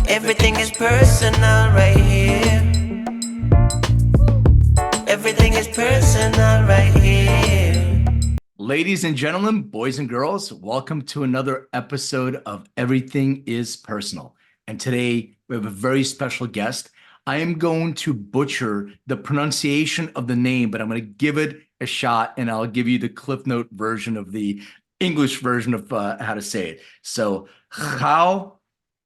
Everything is personal right here. Everything is personal right here. Ladies and gentlemen, boys and girls, welcome to another episode of Everything is Personal. And today we have a very special guest. I am going to butcher the pronunciation of the name, but I'm going to give it a shot and I'll give you the Cliff Note version of the English version of how to say it. So, Gao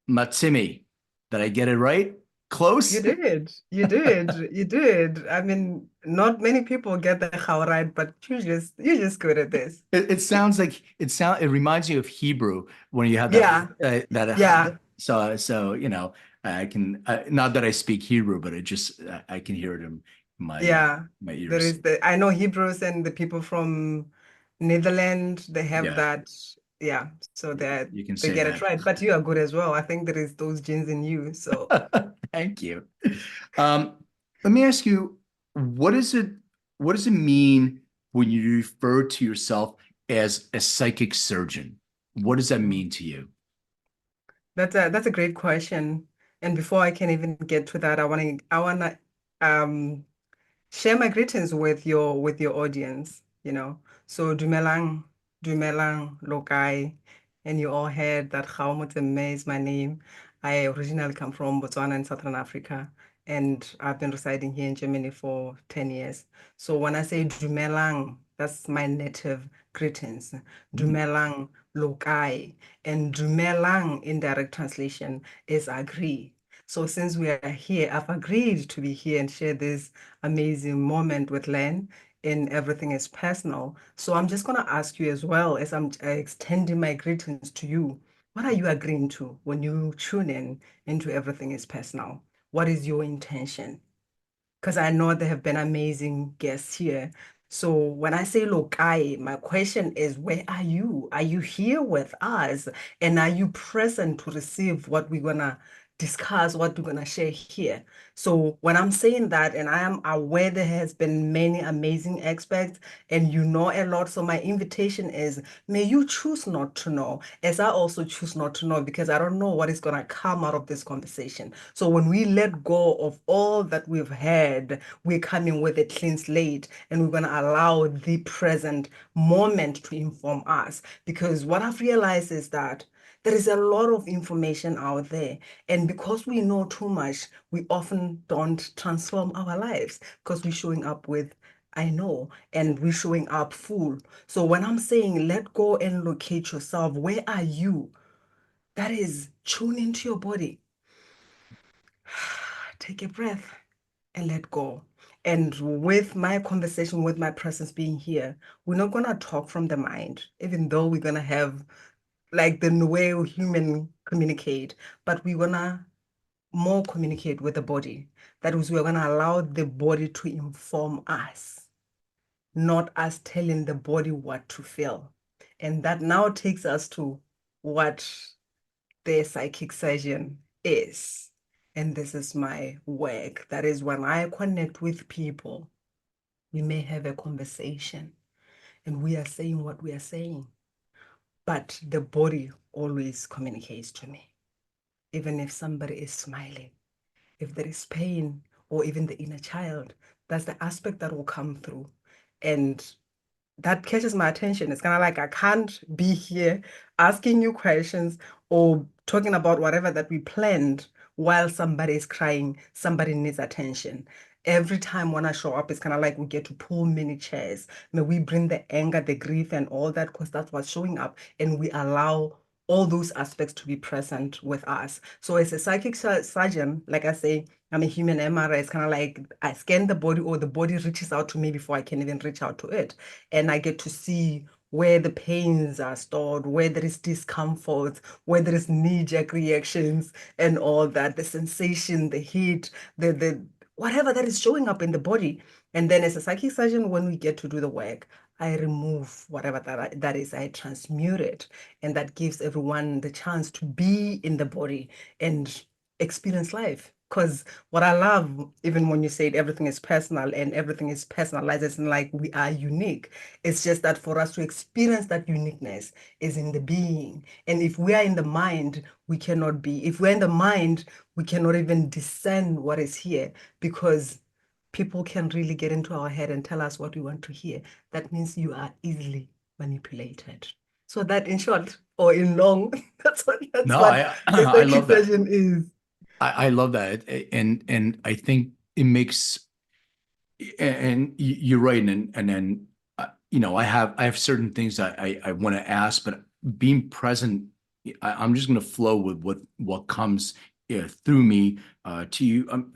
Motsemme. Did I get it right? You Close? did. You did. You did. I mean, not many people get the how right, but you're just good at this. It sounds like it reminds you of Hebrew when you have that Yeah. that Yeah. so I can not that I speak Hebrew, but I can hear it in my Yeah. my There ears. is I know Hebrews and the people from Netherlands, they have Yeah, that. Yeah. So you can they say get it that. right. But you are good as well. I think there is those genes in you. So Thank you. Um, Let me ask you, what is it what does it mean when you refer to yourself as a psychic surgeon? What does that mean to you? that's a great question. And before I can even get to that, I wanna um share my greetings with your audience, you know. So Dumelang, Lokai, and you all heard that Gao Motsemme is my name. I originally come from Botswana in Southern Africa, and I've been residing here in Germany for 10 years. So when I say Dumelang, that's my native greetings. Hmm. Dumelang, Lokai, and Dumelang in direct translation is agree. So since we are here, I've agreed to be here and share this amazing moment with Len, and everything is personal. So I'm just going to ask you as well as I'm extending my greetings to you. What are you agreeing to when you tune in into everything is personal? What is your intention? Because I know there have been amazing guests here. So when I say lokai, my question is, where are you? Are you here with us? And are you present to receive what we're gonna discuss, what we're gonna share here? So when I'm saying that, and I am aware there has been many amazing experts, and you know a lot. So my invitation is, may you choose not to know, as I also choose not to know, because I don't know what is gonna come out of this conversation. So when we let go of all that we've had, we're coming with a clean slate, and we're gonna allow the present moment to inform us. Because what I've realized is that there is a lot of information out there. And because we know too much, we often don't transform our lives because we're showing up with, I know, and we're showing up full. So when I'm saying let go and locate yourself, where are you? That is tune into your body. Take a breath and let go. And with my conversation, with my presence being here, we're not going to talk from the mind, even though we're going to have like the way human communicate, but we're going to more communicate with the body. That is, we're going to allow the body to inform us, not us telling the body what to feel. And that now takes us to what the psychic surgeon is. And this is my work. That is when I connect with people, we may have a conversation and we are saying what we are saying, but the body always communicates to me. Even if somebody is smiling, if there is pain or even the inner child, that's the aspect that will come through. And that catches my attention. It's kind of like I can't be here asking you questions or talking about whatever that we planned while somebody is crying, somebody needs attention. Every time when I show up, it's kind of like we get to pull many chairs. May we bring the anger, the grief, and all that because that's what's showing up, and we allow all those aspects to be present with us. So as a psychic surgeon, like I say, I'm a human MRI. It's kind of like I scan the body or the body reaches out to me before I can even reach out to it. And I get to see where the pains are stored, where there is discomfort, where there is knee-jerk reactions and all that, the sensation, the heat, the whatever that is showing up in the body. And then as a psychic surgeon, when we get to do the work, I remove whatever that is, I transmute it. And that gives everyone the chance to be in the body and experience life Because what I love, even when you said everything is personal and everything is personalized, it's like we are unique. It's just that for us to experience that uniqueness is in the being. And if we are in the mind, we cannot be. If we're in the mind, we cannot even discern what is here because people can really get into our head and tell us what we want to hear. That means you are easily manipulated. So that in short or in long, that's No, what the I second love that. question is. I love that, and I think it makes, and you're right, and then I have certain things that I want to ask, but being present, I'm just going to flow with what comes through me to you.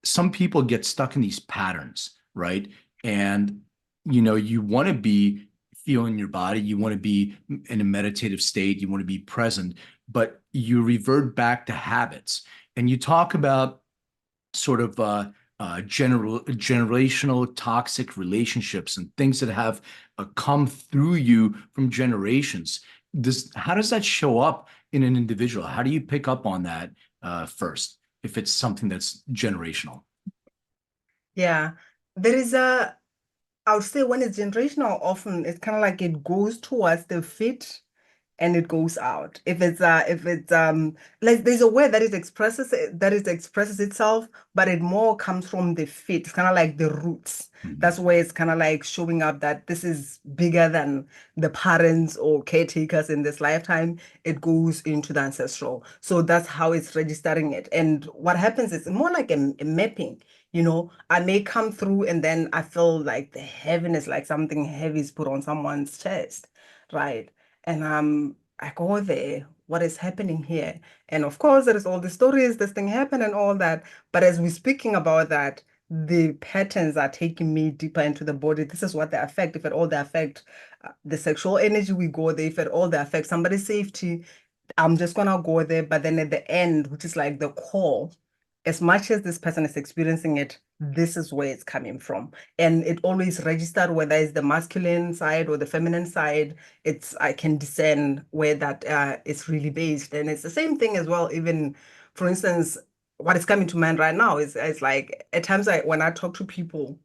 Some people get stuck in these patterns, right? And you want to be feeling your body, you want to be in a meditative state, you want to be present, but you revert back to habits. And you talk about sort of generational toxic relationships and things that have come through you from generations. How does that show up in an individual? How do you pick up on that first, if it's something that's generational? Yeah, there is a, I would say when it's generational, often it's kind of like it goes towards the feet and it goes out. If it's like there's a word that it expresses itself, but it more comes from the feet. It's kind of like the roots. Mhm. That's where it's kind of like showing up that this is bigger than the parents or caretakers in this lifetime. It goes into the ancestral. So that's how it's registering it. And what happens is more like a mapping. I may come through and then I feel like the heaviness, like something heavy is put on someone's chest, right? And I go there, what is happening here? And of course, there is all the stories, this thing happened and all that. But as we're speaking about that, the patterns are taking me deeper into the body. This is what they affect. If at all they affect the sexual energy, we go there. If at all they affect somebody's safety, I'm just gonna go there. But then at the end, which is like the core, as much as this person is experiencing it, this is where it's coming from. And it always registered whether it's the masculine side or the feminine side. I can discern where that is really based. And it's the same thing as well, even for instance, what is coming to mind right now is like at times when I talk to people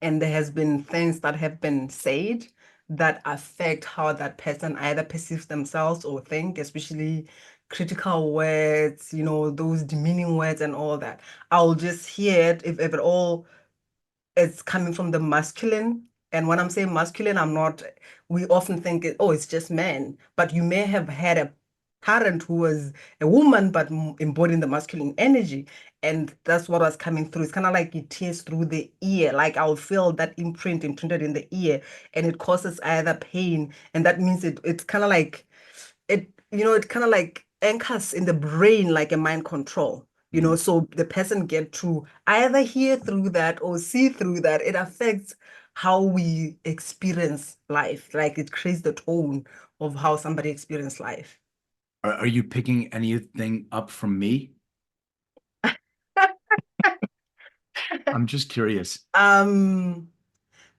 and there has been things that have been said that affect how that person either perceives themselves or think, especially critical words, those demeaning words and all that. I'll just hear it if at all it's coming from the masculine. And when I'm saying masculine, we often think, oh, it's just men. But you may have had a parent who was a woman, but embodying the masculine energy. And that's what was coming through. It's kind of like it tears through the ear. Like I'll feel that imprint imprinted in the ear, and it causes either pain. And that means it's kind of like it kind of like anchors in the brain like a mind control, Mhm. so the person get to either hear through that or see through that. It affects how we experience life. Like it creates the tone of how somebody experience life. Are you picking anything up from me? I'm just curious. Um,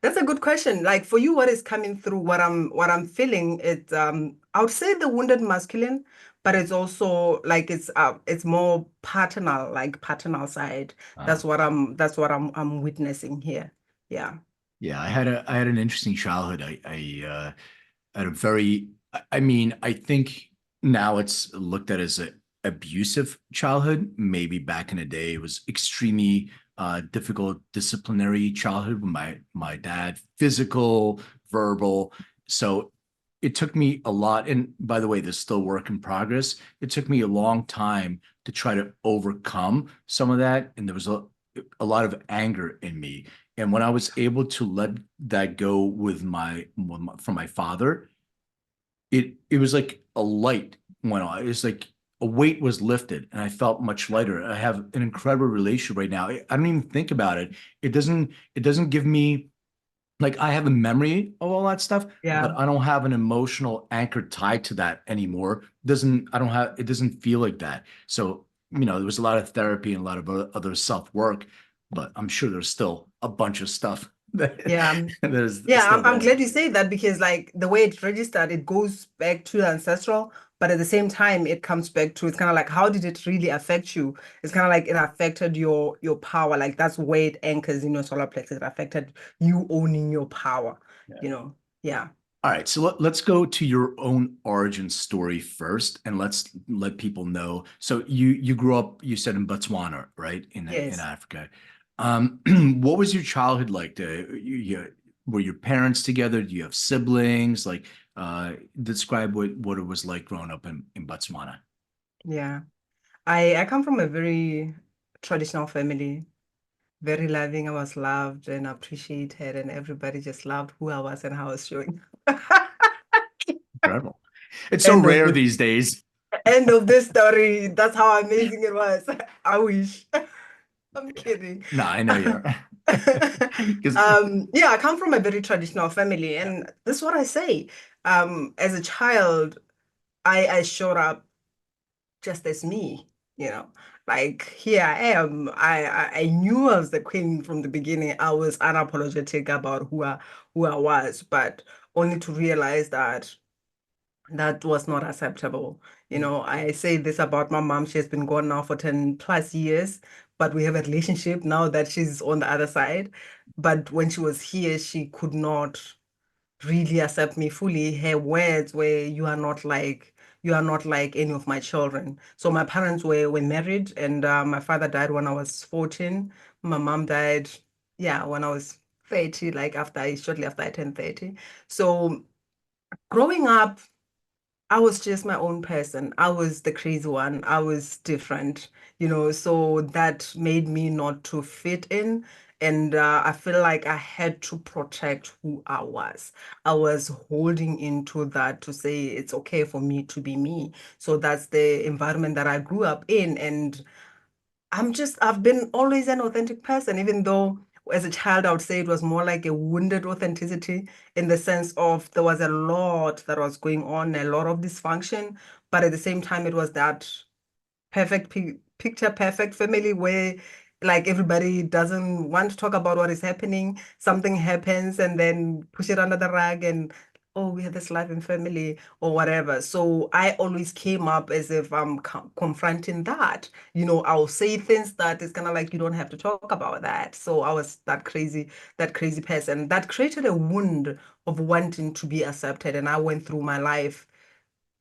that's a good question. Like for you, what is coming through, what I'm feeling, I would say the wounded masculine, but it's also like it's more paternal, like paternal side. Uh, That's what I'm witnessing here. Yeah. yeah, I had an interesting childhood. I had a very, I mean, I think now it's looked at as a abusive childhood. Maybe back in the day, it was extremely difficult disciplinary childhood with my dad, physical, verbal. So it took me a lot. And by the way, there's still work in progress. It took me a long time to try to overcome some of that. And there was a lot of anger in me. And when I was able to let that go with from my father, it was like a light went on. It was like a weight was lifted and I felt much lighter. I have an incredible relationship right now. I don't even think about it. It doesn't give me, like, I have a memory of all that stuff, but Yeah. I don't have an emotional anchor tied to that anymore. It doesn't feel like that. So, there was a lot of therapy and a lot of other self-work, but I'm sure there's still a bunch of stuff that Yeah. that is Yeah, still I'm there. glad you say that because like the way it's registered, it goes back to the ancestral, But at the same time, it comes back to, it's kind of like, how did it really affect you? It's kind of like it affected your power. Like that's where it anchors in your solar plexus. It affected you owning your power, Yeah. you know? Yeah. All right, so let's go to your own origin story first, and let's let people know. So you grew up, you said in Botswana, right, in Yes. Africa. What was your childhood like? Were your parents together? Do you have siblings? Like, describe what it was like growing up in Botswana. Yeah. I come from a very traditional family, very loving. I was loved and appreciated, and everybody just loved who I was and how I was showing. Incredible. It's so End of rare this these days. end of this story. That's how amazing it was. I wish. I'm kidding. No, I know you're because Yeah, I come from a very traditional family, and this is what I say. As a child, I showed up just as me, you know. Like here I am. I knew I was the queen from the beginning. I was unapologetic about who I was, but only to realize that that was not acceptable. You know, I say this about my mom. She has been gone now for 10 plus years, but we have a relationship now that she's on the other side. But when she was here, she could not really accept me fully. Her words were, you are not like any of my children. So my parents were married, and my father died when I was 14. My mom died, yeah, when I was 30, like shortly after I turned 30. So growing up, I was just my own person. I was the crazy one. I was different, so that made me not to fit in. And I feel like I had to protect who I was. I was holding into that to say it's okay for me to be me. So that's the environment that I grew up in. And I've been always an authentic person, even though as a child, I would say it was more like a wounded authenticity in the sense of there was a lot that was going on, a lot of dysfunction, but at the same time, it was that perfect picture perfect family where like everybody doesn't want to talk about what is happening. Something happens and then push it under the rug and oh, we have this life in family or whatever. So I always came up as if I'm confronting that. I'll say things that is kind of like you don't have to talk about that. So I was that crazy person that created a wound of wanting to be accepted. And I went through my life.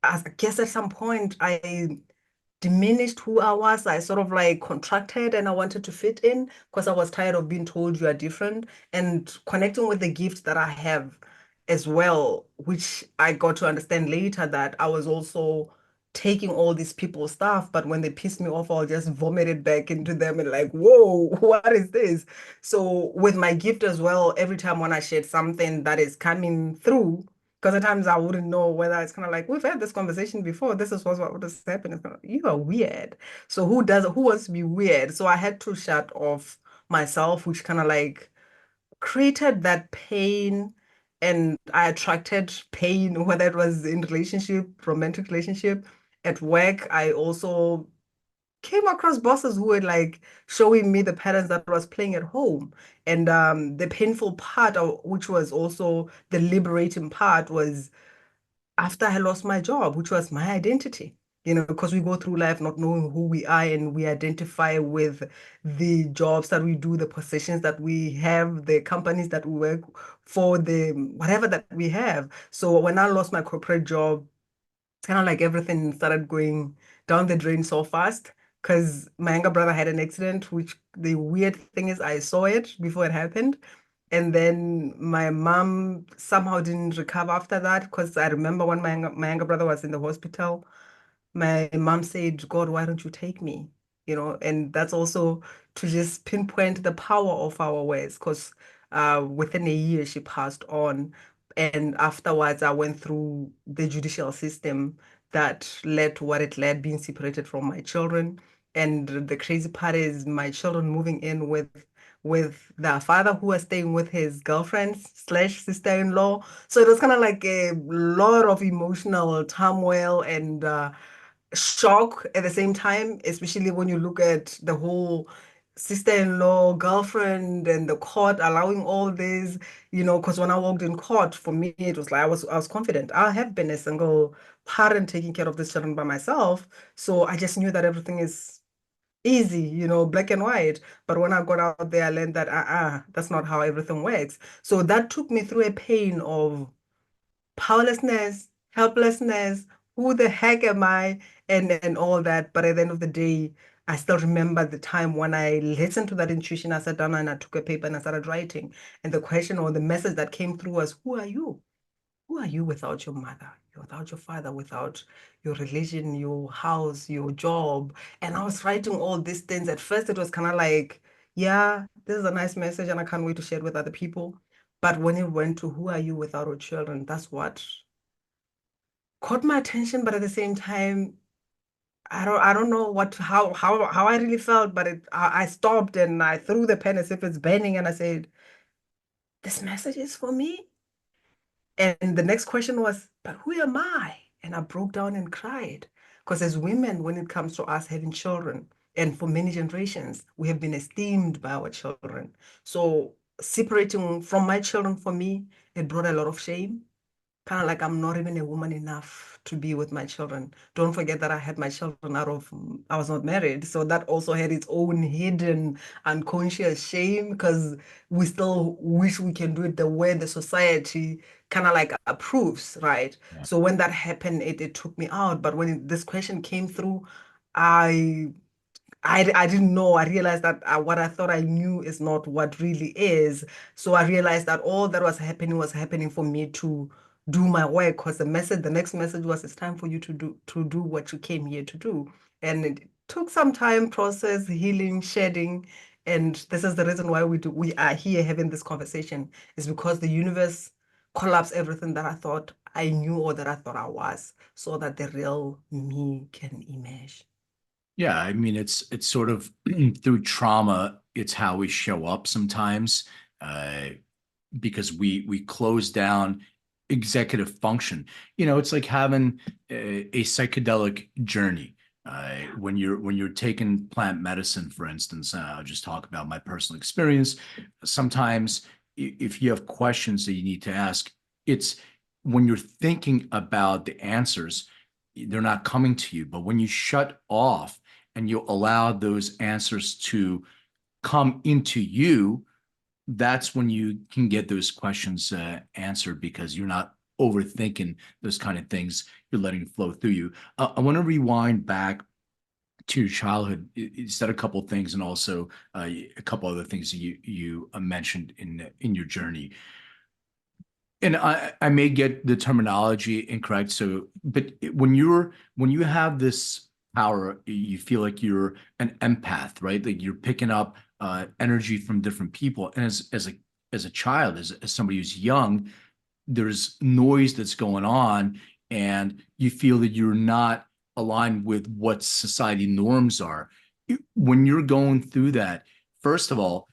I guess at some point I diminished who I was. I sort of like contracted and I wanted to fit in because I was tired of being told you are different and connecting with the gift that I have as well, which I got to understand later that I was also taking all these people's stuff, but when they pissed me off, I'll just vomit it back into them and like, whoa, what is this? So with my gift as well, every time when I shared something that is coming through, because at times I wouldn't know whether it's kind of like, we've had this conversation before. This is what is happening. It's kind of, you are weird. So who wants to be weird? So I had to shut off myself, which kind of like created that pain. And I attracted pain, whether it was in relationship, romantic relationship, at work. I also came across bosses who were like showing me the patterns that I was playing at home. And the painful part, which was also the liberating part, was after I lost my job, which was my identity. Because we go through life not knowing who we are and we identify with the jobs that we do, the positions that we have, the companies that we work for, the whatever that we have. So when I lost my corporate job, it's kind of like everything started going down the drain so fast because my younger brother had an accident, which the weird thing is I saw it before it happened. And then my mom somehow didn't recover after that because I remember when my younger brother was in the hospital, my mom said, God, why don't you take me? And that's also to just pinpoint the power of our words because within a year she passed on. And afterwards, I went through the judicial system that led to what it led, being separated from my children. And the crazy part is my children moving in with the father who was staying with his girlfriend slash sister-in-law. So it was kind of like a lot of emotional turmoil and shock at the same time, especially when you look at the whole sister-in-law, girlfriend, and the court allowing all this, because when I walked in court, for me, it was like I was confident. I have been a single parent taking care of these children by myself. So I just knew that everything is easy, black and white. But when I got out there, I learned that that's not how everything works. So that took me through a pain of powerlessness, helplessness, who the heck am I, and all that. But at the end of the day, I still remember the time when I listened to that intuition. I sat down and I took a paper and I started writing. And the question or the message that came through was, who are you? Who are you without your mother, without your father, without your religion, your house, your job? And I was writing all these things. At first, it was kind of like, yeah, this is a nice message and I can't wait to share it with other people. But when it went to who are you without your children, that's what caught my attention. But at the same time, I don't know how I really felt, but I stopped and I threw the pen as if it's burning and I said, this message is for me. And the next question was, but who am I? And I broke down and cried. Because as women, when it comes to us having children, and for many generations, we have been esteemed by our children. So separating from my children for me, it brought a lot of shame, kind of like I'm not even a woman enough to be with my children. Don't forget that I had my children I was not married. So that also had its own hidden unconscious shame because we still wish we can do it the way the society kind of like approves, right? Yeah. So when that happened, it took me out. But when this question came through, I I didn't know. I realized that what I thought I knew is not what really is. So I realized that all that was happening for me to do my work. Because the next message was, it's time for you to do what you came here to do. And it took some time, process, healing, shedding. And this is the reason why we are here having this conversation, is because the universe collapsed everything that I thought I knew or that I thought I was, so that the real me can emerge. Yeah, I mean, it's sort of through trauma, it's how we show up sometimes, uh, because we close down executive function. It's like having a psychedelic journey. When you're taking plant medicine, for instance, I'll just talk about my personal experience. Sometimes, if you have questions that you need to ask, it's when you're thinking about the answers, they're not coming to you. But when you shut off and you allow those answers to come into you, that's when you can get those questions answered, because you're not overthinking those kind of things. You're letting it flow through you. I want to rewind back to your childhood. You said a couple of things, and also a couple other things that you mentioned in your journey. And I may get the terminology incorrect. So, but when you have this power, you feel like you're an empath, right? Like you're picking up energy from different people. And as a child, as somebody who's young, there's noise that's going on, and you feel that you're not aligned with what society norms are. When you're going through that, first of all,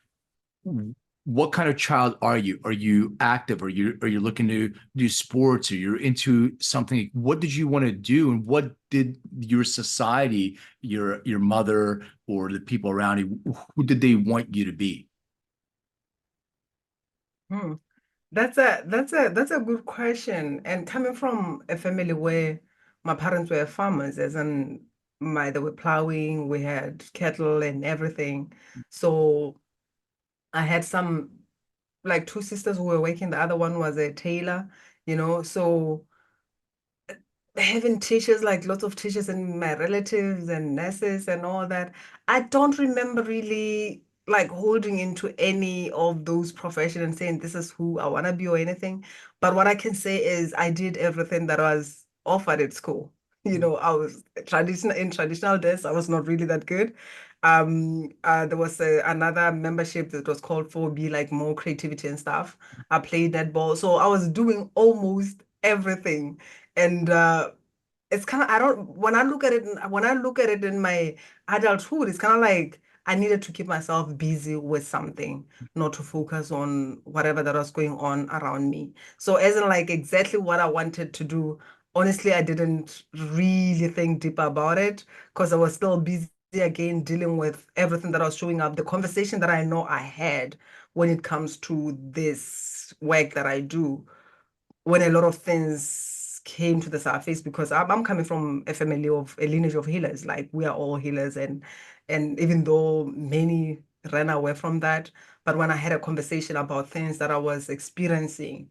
what kind of child are you? Are you active? Are you looking to do sports? Or you're into something? What did you want to do, and what did your society, your mother or the people around you, who did they want you to be? Hmm. That's a good question. And coming from a family where my parents were farmers, as in they were plowing, we had cattle and everything. So I had some like two sisters who were working, the other one was a tailor. So having teachers, like lots of teachers and my relatives and nurses and all that. I don't remember really like holding into any of those professions and saying this is who I want to be or anything. But what I can say is I did everything that was offered at school. I was traditional dance. I was not really that good. There was another membership that was called for be like more creativity and stuff. I played netball, so I was doing almost everything. And it's kind of I don't when I look at it in my adulthood, it's kind of like I needed to keep myself busy with something, not to focus on whatever that was going on around me. So as in like exactly what I wanted to do, honestly, I didn't really think deep about it because I was still busy again dealing with everything that was showing up, the conversation that I know I had when it comes to this work that I do, when a lot of things came to the surface because I'm coming from a family of a lineage of healers. Like we are all healers, and even though many ran away from that, but when I had a conversation about things that I was experiencing,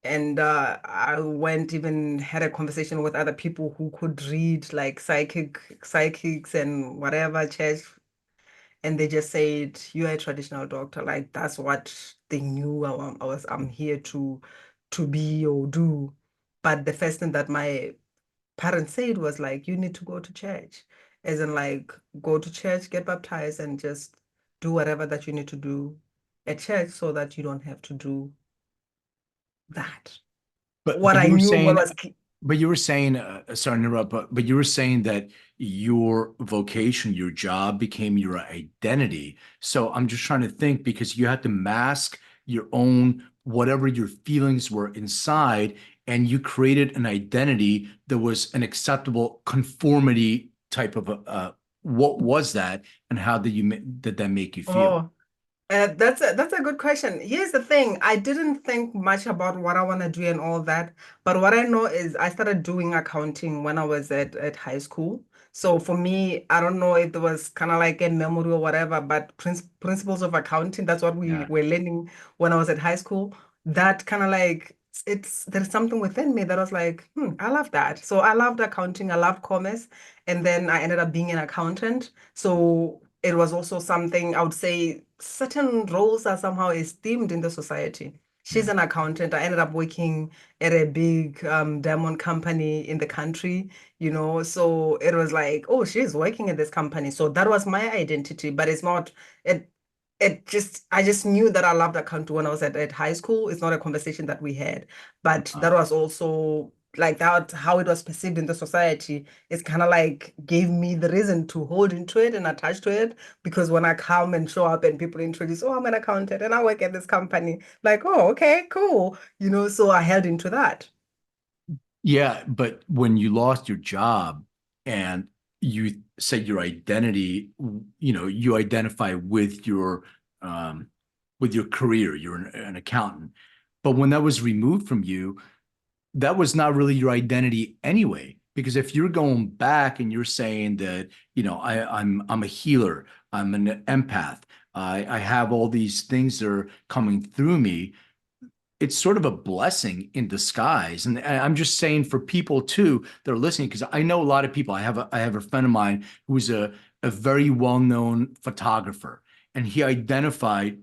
and I went even had a conversation with other people who could read like psychics and whatever church, and they just said, "You are a traditional doctor." Like that's what they knew I'm here to be or do. But the first thing that my parents said was like, "You need to go to church," as in like go to church, get baptized, and just do whatever that you need to do at church so that you don't have to do that. What But I you were knew what saying, was but you were saying, sorry to interrupt, but you were saying that your vocation, your job became your identity. So I'm just trying to think because you had to mask your own, whatever your feelings were inside, and you created an identity that was an acceptable conformity type of what was that, and how did that make you feel? oh. That's a good question. Here's the thing. I didn't think much about what I want to do and all that, but what I know is I started doing accounting when I was at high school. So for me, I don't know if it was kind of like a memory or whatever, but principles of accounting, that's what we Yeah. were learning when I was at high school. That kind of like there's something within me that was like, I love that. So I loved accounting, I loved commerce, and then I ended up being an accountant. So it was also something I would say certain roles are somehow esteemed in the society. She's Yeah. an accountant. I ended up working at a big diamond company in the country, so it was like, oh, she's working at this company. So that was my identity, but it's not, it, I just knew that I loved accounting when I was at high school. It's not a conversation that we had, but Uh, that was also like that, how it was perceived in the society. It's kind of like gave me the reason to hold into it and attach to it because when I come and show up and people introduce, oh, I'm an accountant and I work at this company, like, oh, okay, cool. So I held into that. Yeah, but when you lost your job and you said your identity, you identify um, with your career, you're an accountant. But when that was removed from you, that was not really your identity anyway. Because if you're going back and you're saying that, I'm a healer, I'm an empath, I have all these things that are coming through me, it's sort of a blessing in disguise. And I'm just saying for people too that are listening, because I know a lot of people. I have a friend of mine who's a very well-known photographer, and he identified,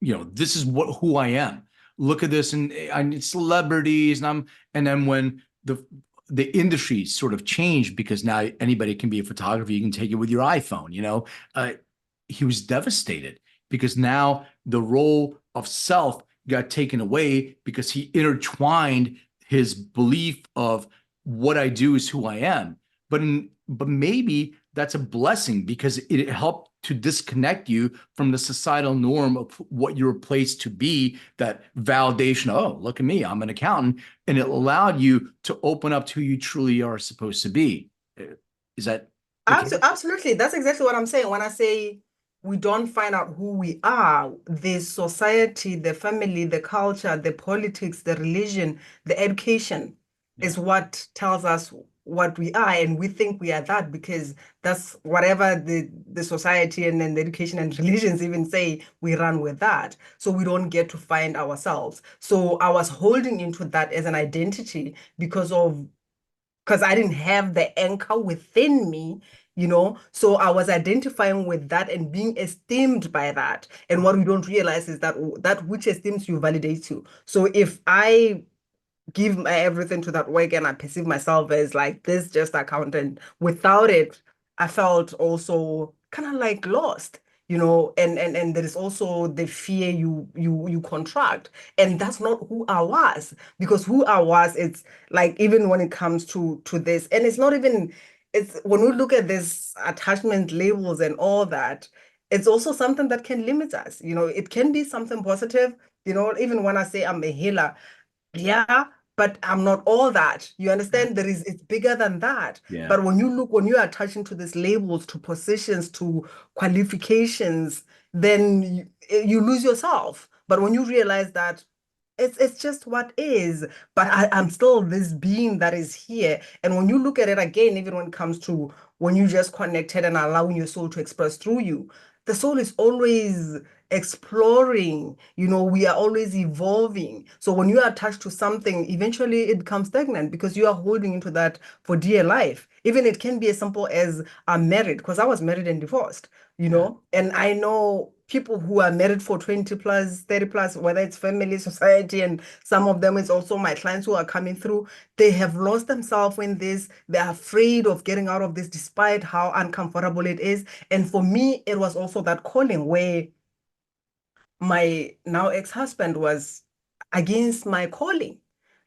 this is who I am. Look at this, and I need celebrities, and then when the industry sort of changed because now anybody can be a photographer, you can take it with your iPhone, he was devastated because now the role of self got taken away because he intertwined his belief of what I do is who I am. But maybe that's a blessing because it helped to disconnect you from the societal norm of what you're placed to be, that validation. Oh, look at me, I'm an accountant. And it allowed you to open up to who you truly are supposed to be. Is that the case? Absolutely. That's exactly what I'm saying. When I say we don't find out who we are, the society, the family, the culture, the politics, the religion, the education Yeah. is what tells us what we are. And we think we are that because that's whatever the society and then the education and religions even say, we run with that. So we don't get to find ourselves. So I was holding into that as an identity because I didn't have the anchor within me, So I was identifying with that and being esteemed by that. And what we don't realize is that which esteems you validates you. So if I give my everything to that work and I perceive myself as like this just accountant, without it, I felt also kind of like lost. And there is also the fear you contract, and that's not who I was, because who I was, it's like even when it comes to this, and it's not even, it's when we look at this attachment labels and all that, it's also something that can limit us. It can be something positive. Even when I say I'm a healer, yeah, but I'm not all that. You understand? It's bigger than that. Yeah. But when you are attaching to these labels, to positions, to qualifications, then you lose yourself. But when you realize that it's just what is. But I'm still this being that is here. And when you look at it again, even when it comes to when you just connected and allowing your soul to express through you, the soul is always exploring. We are always evolving. So when you are attached to something, eventually it becomes stagnant because you are holding into that for dear life. Even it can be as simple as I'm married, because I was married and divorced, Yeah. and I know people who are married for 20 plus, 30 plus, whether it's family, society, and some of them is also my clients who are coming through. They have lost themselves in this. They're afraid of getting out of this despite how uncomfortable it is. And for me, it was also that calling where my now ex-husband was against my calling.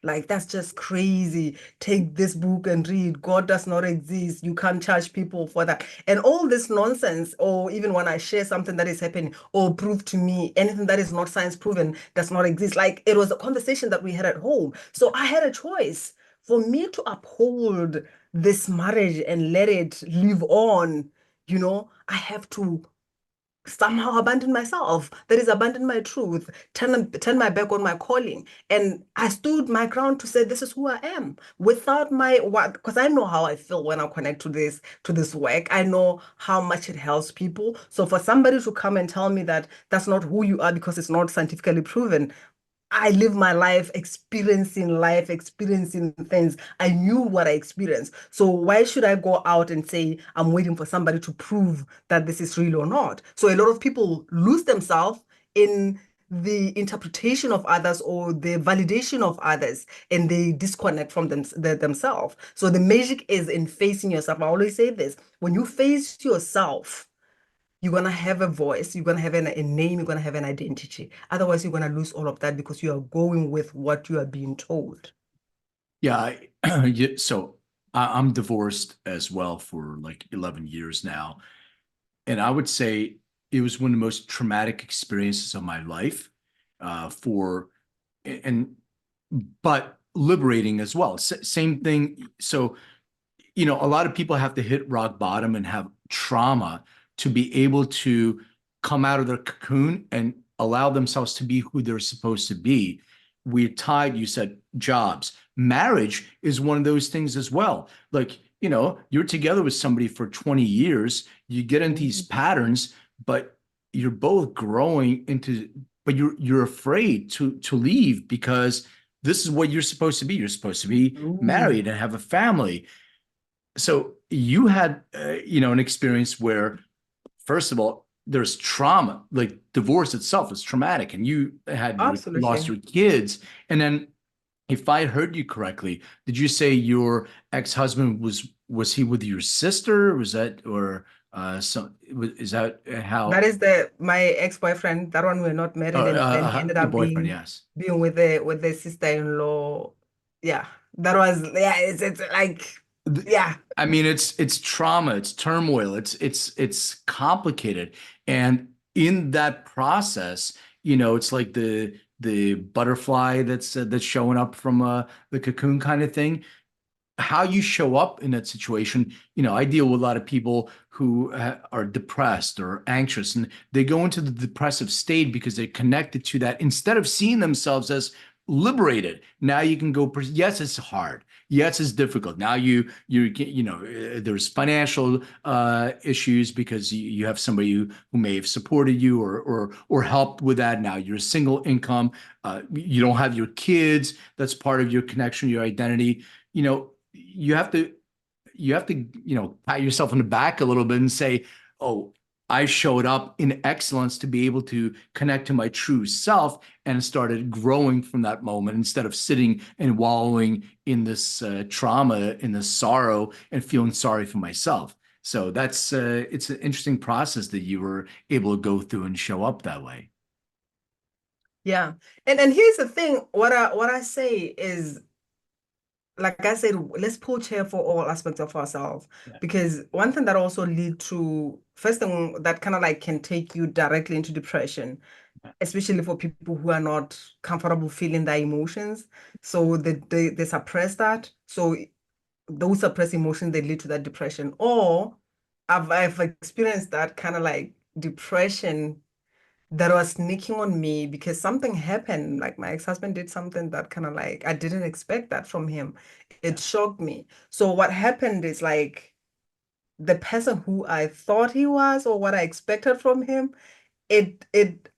Like, that's just crazy. Take this book and read. God does not exist. You can't charge people for that. And all this nonsense, or even when I share something that is happening, or prove to me anything that is not science proven does not exist. Like, it was a conversation that we had at home. So I had a choice. For me to uphold this marriage and let it live on, I have to somehow abandon myself. That is, abandon my truth, turn my back on my calling. And I stood my ground to say, this is who I am without my what, because I know how I feel when I connect to this work. I know how much it helps people. So for somebody to come and tell me that that's not who you are because it's not scientifically proven, I live my life, experiencing things. I knew what I experienced. So why should I go out and say I'm waiting for somebody to prove that this is real or not? So a lot of people lose themselves in the interpretation of others or the validation of others, and they disconnect from themselves. So the magic is in facing yourself. I always say this: when you face yourself, you're gonna have a voice, you're gonna have a name, you're gonna have an identity. Otherwise, you're gonna lose all of that because you are going with what you are being told. Yeah. So I'm divorced as well for like 11 years now. And I would say it was one of the most traumatic experiences of my life, for, and, but liberating as well. Same thing. So, a lot of people have to hit rock bottom and have trauma to be able to come out of their cocoon and allow themselves to be who they're supposed to be. We're tied, you said jobs. Marriage is one of those things as well. Like, you're together with somebody for 20 years, you get into these Mhm. patterns, but you're both growing into, but you're afraid to leave because this is what you're supposed to be. You're supposed to be Ooh, married and have a family. So you had, an experience where, first of all, there's trauma, like divorce itself is traumatic, and you had lost absolutely. your kids. And then, if I heard you correctly, did you say your ex-husband was he with your sister? Was that, or is that That how? is my ex-boyfriend. That one we're not married, and then he ended Your up boyfriend? being Yes. being with the sister-in-law. Yeah, that was, yeah. It's like, yeah, I mean, it's trauma, it's turmoil, it's complicated, and in that process, it's like the butterfly that's showing up from the cocoon kind of thing. How you show up in that situation, I deal with a lot of people who are depressed or anxious, and they go into the depressive state because they're connected to that instead of seeing themselves as liberated. Now you can go, yes, it's hard. Yes, it's difficult. Now there's financial issues because you have somebody who may have supported you or helped with that. Now you're a single income. You don't have your kids. That's part of your connection, your identity. You have to pat yourself on the back a little bit and say, oh, I showed up in excellence to be able to connect to my true self, and started growing from that moment instead of sitting and wallowing in this trauma, in this sorrow, and feeling sorry for myself. So it's an interesting process that you were able to go through and show up that way. yeah. And here's the thing. What I say is, like I said, let's pull chair for all aspects of ourselves. Yeah. Because one thing that also lead to, first thing that kind of like can take you directly into depression, especially for people who are not comfortable feeling their emotions. So they suppress that. So those suppressed emotions, they lead to that depression. Or I've experienced that kind of like depression that was sneaking on me because something happened. Like my ex-husband did something that kind of like I didn't expect that from him. It shocked me. So what happened is like the person who I thought he was or what I expected from him, it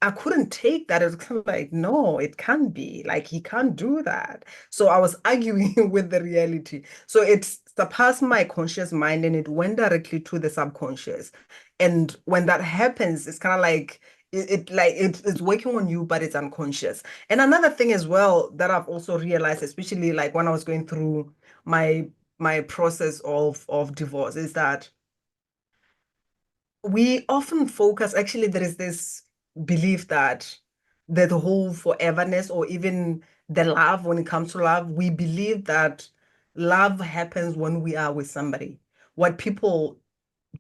I couldn't take that. It was kind of like, no, it can't be. Like he can't do that. So I was arguing with the reality. So it surpassed my conscious mind and it went directly to the subconscious. And when that happens, it's kind of like it's working on you, but it's unconscious. And another thing as well that I've also realized, especially like when I was going through my my process of divorce, is that we often focus, actually, there is this belief that the whole foreverness or even the love, when it comes to love, we believe that love happens when we are with somebody. What people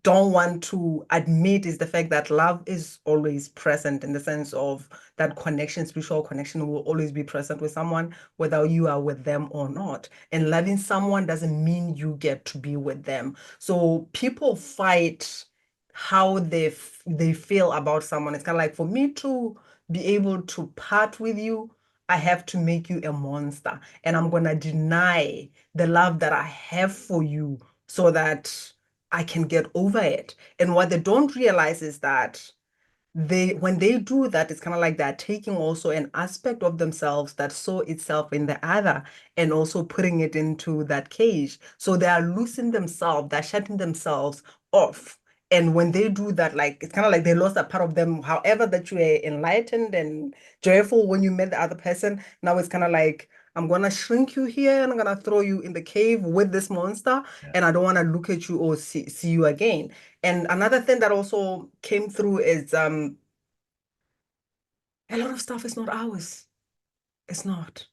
don't want to admit is the fact that love is always present in the sense of that connection, spiritual connection will always be present with someone, whether you are with them or not. And loving someone doesn't mean you get to be with them. So people fight how they feel about someone. It's kind of like for me to be able to part with you, I have to make you a monster. And I'm gonna deny the love that I have for you so that I can get over it. And what they don't realize is that when they do that, it's kind of like they're taking also an aspect of themselves that saw itself in the other and also putting it into that cage. So they are losing themselves, they're shutting themselves off. And when they do that, like it's kind of like they lost a part of them. However, that you were enlightened and joyful when you met the other person, now it's kind of like I'm gonna shrink you here and I'm gonna throw you in the cave with this monster, Yeah. and I don't want to look at you or see you again. And another thing that also came through is a lot of stuff is not ours. It's not.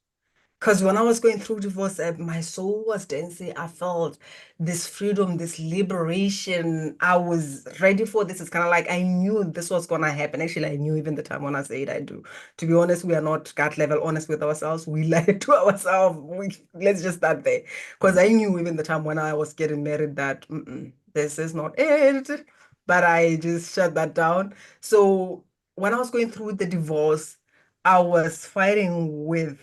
Because when I was going through divorce, my soul was dancing. I felt this freedom, this liberation. I was ready for this. It's kind of like I knew this was gonna happen. Actually, I knew even the time when I said I do. To be honest, we are not gut level honest with ourselves. We lie to ourselves. Let's just start there. Because Mm. I knew even the time when I was getting married that this is not it. But I just shut that down. So when I was going through the divorce, I was fighting with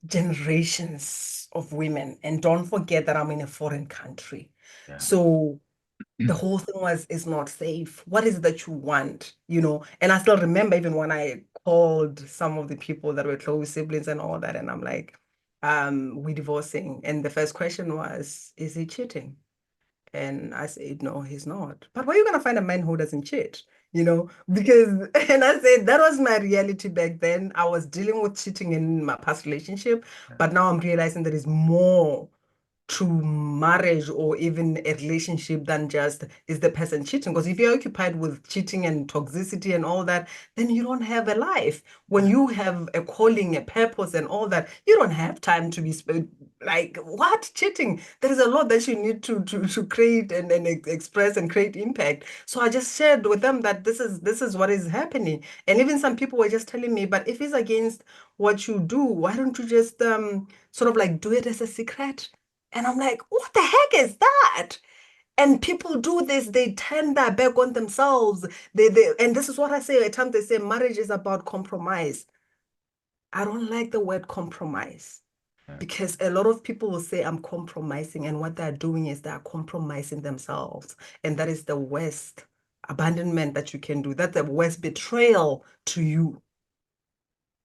generations of women. And don't forget that I'm in a foreign country. Yeah. So the whole thing was, it's not safe. What is it that you want? You know, and I still remember even when I called some of the people that were close siblings and all that, and I'm like, we're divorcing. And the first question was, is he cheating? And I said, no, he's not. But where are you going to find a man who doesn't cheat? You know, because, and I said, that was my reality back then. I was dealing with cheating in my past relationship, Yeah. but now I'm realizing there is more to marriage or even a relationship than just is the person cheating. Because if you're occupied with cheating and toxicity and all that, then you don't have a life. When Yeah. you have a calling, a purpose, and all that, you don't have time to be like what cheating. There is a lot that you need to create and express and create impact. So I just shared with them that this is what is happening. And even some people were just telling me, but if it's against what you do, why don't you just sort of like do it as a secret? And I'm like, what the heck is that? And people do this, they turn their back on themselves. And this is what I say at times they say marriage is about compromise. I don't like the word compromise Yeah. because a lot of people will say I'm compromising, and what they're doing is they're compromising themselves. And that is the worst abandonment that you can do. That's the worst betrayal to you.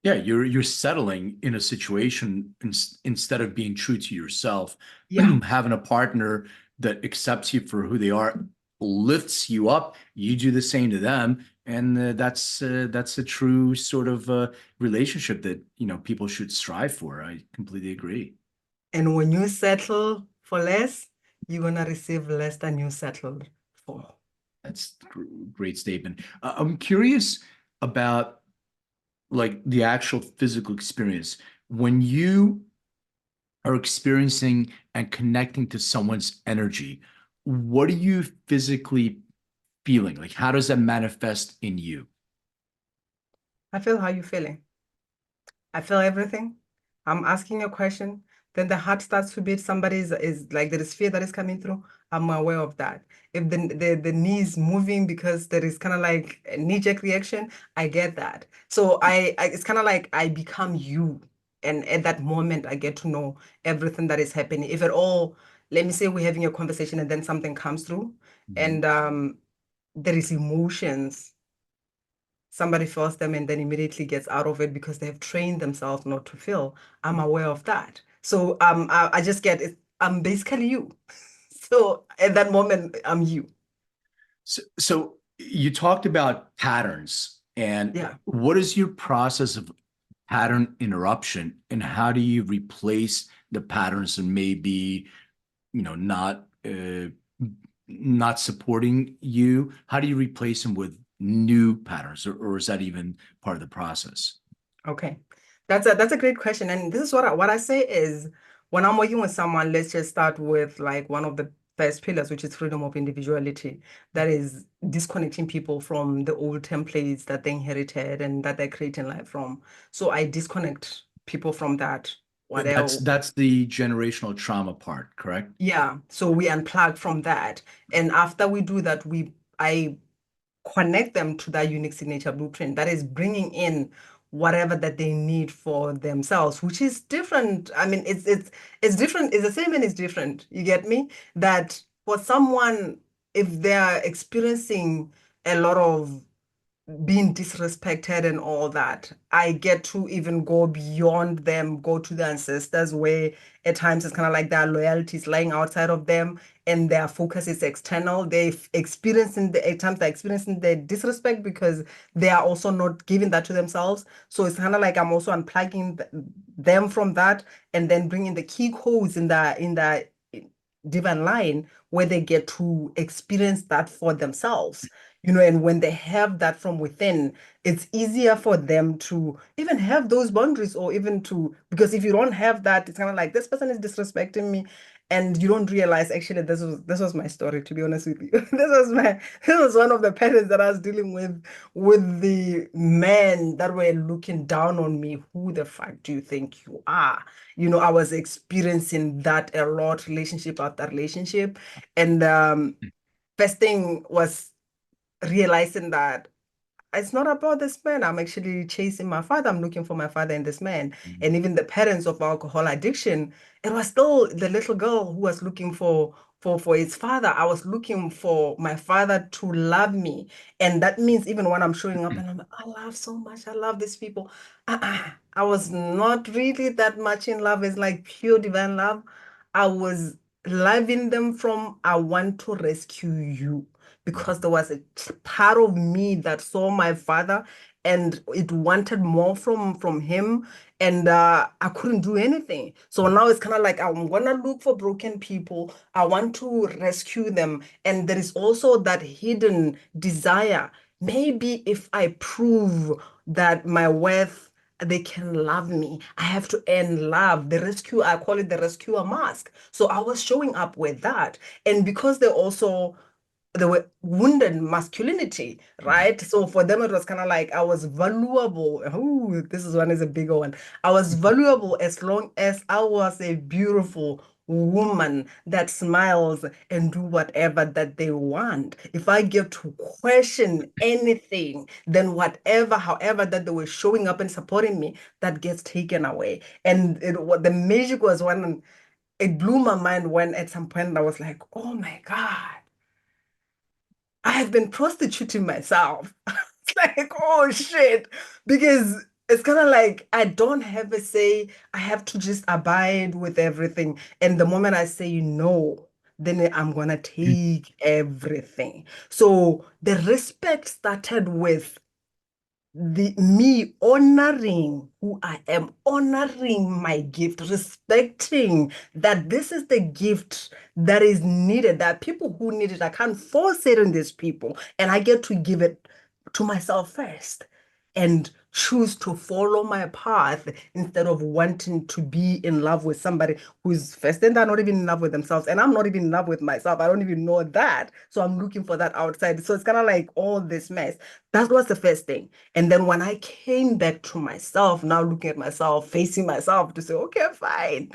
Yeah, you're settling in a situation instead of being true to yourself. Yeah. Having a partner that accepts you for who they are, lifts you up. You do the same to them, and that's a true sort of relationship that people should strive for. I completely agree. And when you settle for less, you're gonna receive less than you settled for. That's great statement. I'm curious about like the actual physical experience when you are experiencing and connecting to someone's energy. What are you physically feeling? Like, how does that manifest in you? I feel how you feeling. I feel everything. I'm asking you a question. then the heart starts to beat. Somebody is like there is fear that is coming through. I'm aware of that. If the knee is moving because there is kind of like a knee-jerk reaction, I get that. So I it's kind of like I become you. And at that moment, I get to know everything that is happening. If at all, let me say we're having a conversation and then something comes through, Mhm. and there is emotions. Somebody feels them and then immediately gets out of it because they have trained themselves not to feel. I'm aware of that. So I just get it. I'm basically you. So at that moment, I'm you. So you talked about patterns, and Yeah. what is your process of pattern interruption, and how do you replace the patterns and maybe, not supporting you? How do you replace them with new patterns, or is that even part of the process? Okay. That's a great question. And this is what I say is when I'm working with someone, let's just start with like one of the first pillars, which is freedom of individuality. That is disconnecting people from the old templates that they inherited and that they're creating life from. So I disconnect people from that. What That's else? that's the generational trauma part, correct? Yeah. So we unplug from that. And after we do that, I connect them to that unique signature blueprint that is bringing in whatever that they need for themselves, which is different. I mean, it's different. It's the same and it's different. You get me? That for someone, if they are experiencing a lot of being disrespected and all that, I get to even go beyond them, go to the ancestors where at times it's kind of like their loyalty is lying outside of them and their focus is external. At times they're experiencing the disrespect because they are also not giving that to themselves. So it's kind of like I'm also unplugging them from that and then bringing the key codes in the divine line where they get to experience that for themselves. And when they have that from within, it's easier for them to even have those boundaries or even to, because if you don't have that, it's kind of like this person is disrespecting me. And you don't realize actually this was my story, to be honest with you. This was one of the patterns that I was dealing with the men that were looking down on me. Who the fuck do you think you are? I was experiencing that a lot, relationship after relationship. And first thing was realizing that it's not about this man. I'm actually chasing my father. I'm looking for my father in this man. And even the parents of alcohol addiction, it was still the little girl who was looking for his father. I was looking for my father to love me. And that means even when I'm showing up and I'm like, I love so much. I love these people. I was not really that much in love. It's like pure divine love. I was loving them from I want to rescue you because there was a part of me that saw my father and it wanted more from him and I couldn't do anything. So now it's kind of like I'm gonna look for broken people. I want to rescue them. And there is also that hidden desire. Maybe if I prove that my worth, they can love me. I have to earn love. I call it the rescuer mask. So I was showing up with that. And because they were wounded masculinity, right? So for them, it was kind of like I was valuable. Oh, this is one is a bigger one. I was valuable as long as I was a beautiful woman that smiles and do whatever that they want. If I get to question anything, then however that they were showing up and supporting me, that gets taken away. And what the magic was when it blew my mind when at some point I was like, oh my God. I have been prostituting myself. It's like, oh shit. Because it's kind of like I don't have a say. I have to just abide with everything. And the moment I say no, then I'm gonna take everything. So the respect started with the me honoring who I am, honoring my gift, respecting that this is the gift that is needed, that people who need it, I can't force it on these people, and I get to give it to myself first and choose to follow my path instead of wanting to be in love with somebody who's first and they're not even in love with themselves and I'm not even in love with myself. I don't even know that, so I'm looking for that outside. So it's kind of like all this mess. That was the first thing. And then when I came back to myself, now looking at myself, facing myself to say, okay, fine.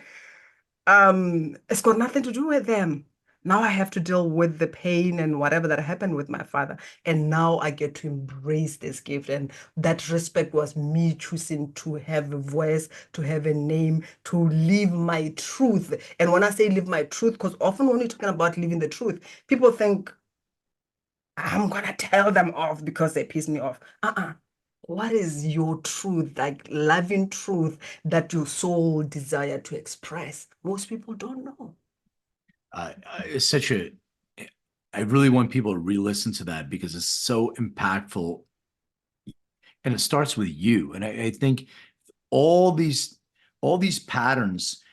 It's got nothing to do with them. Now I have to deal with the pain and whatever that happened with my father. And now I get to embrace this gift. And that respect was me choosing to have a voice, to have a name, to live my truth. And when I say live my truth, because often when you're talking about living the truth, people think I'm gonna tell them off because they piss me off. What is your truth, like loving truth that your soul desire to express? Most people don't know. It's such a, I really want people to re-listen to that because it's so impactful and it starts with you. And I think all these, all these patterns,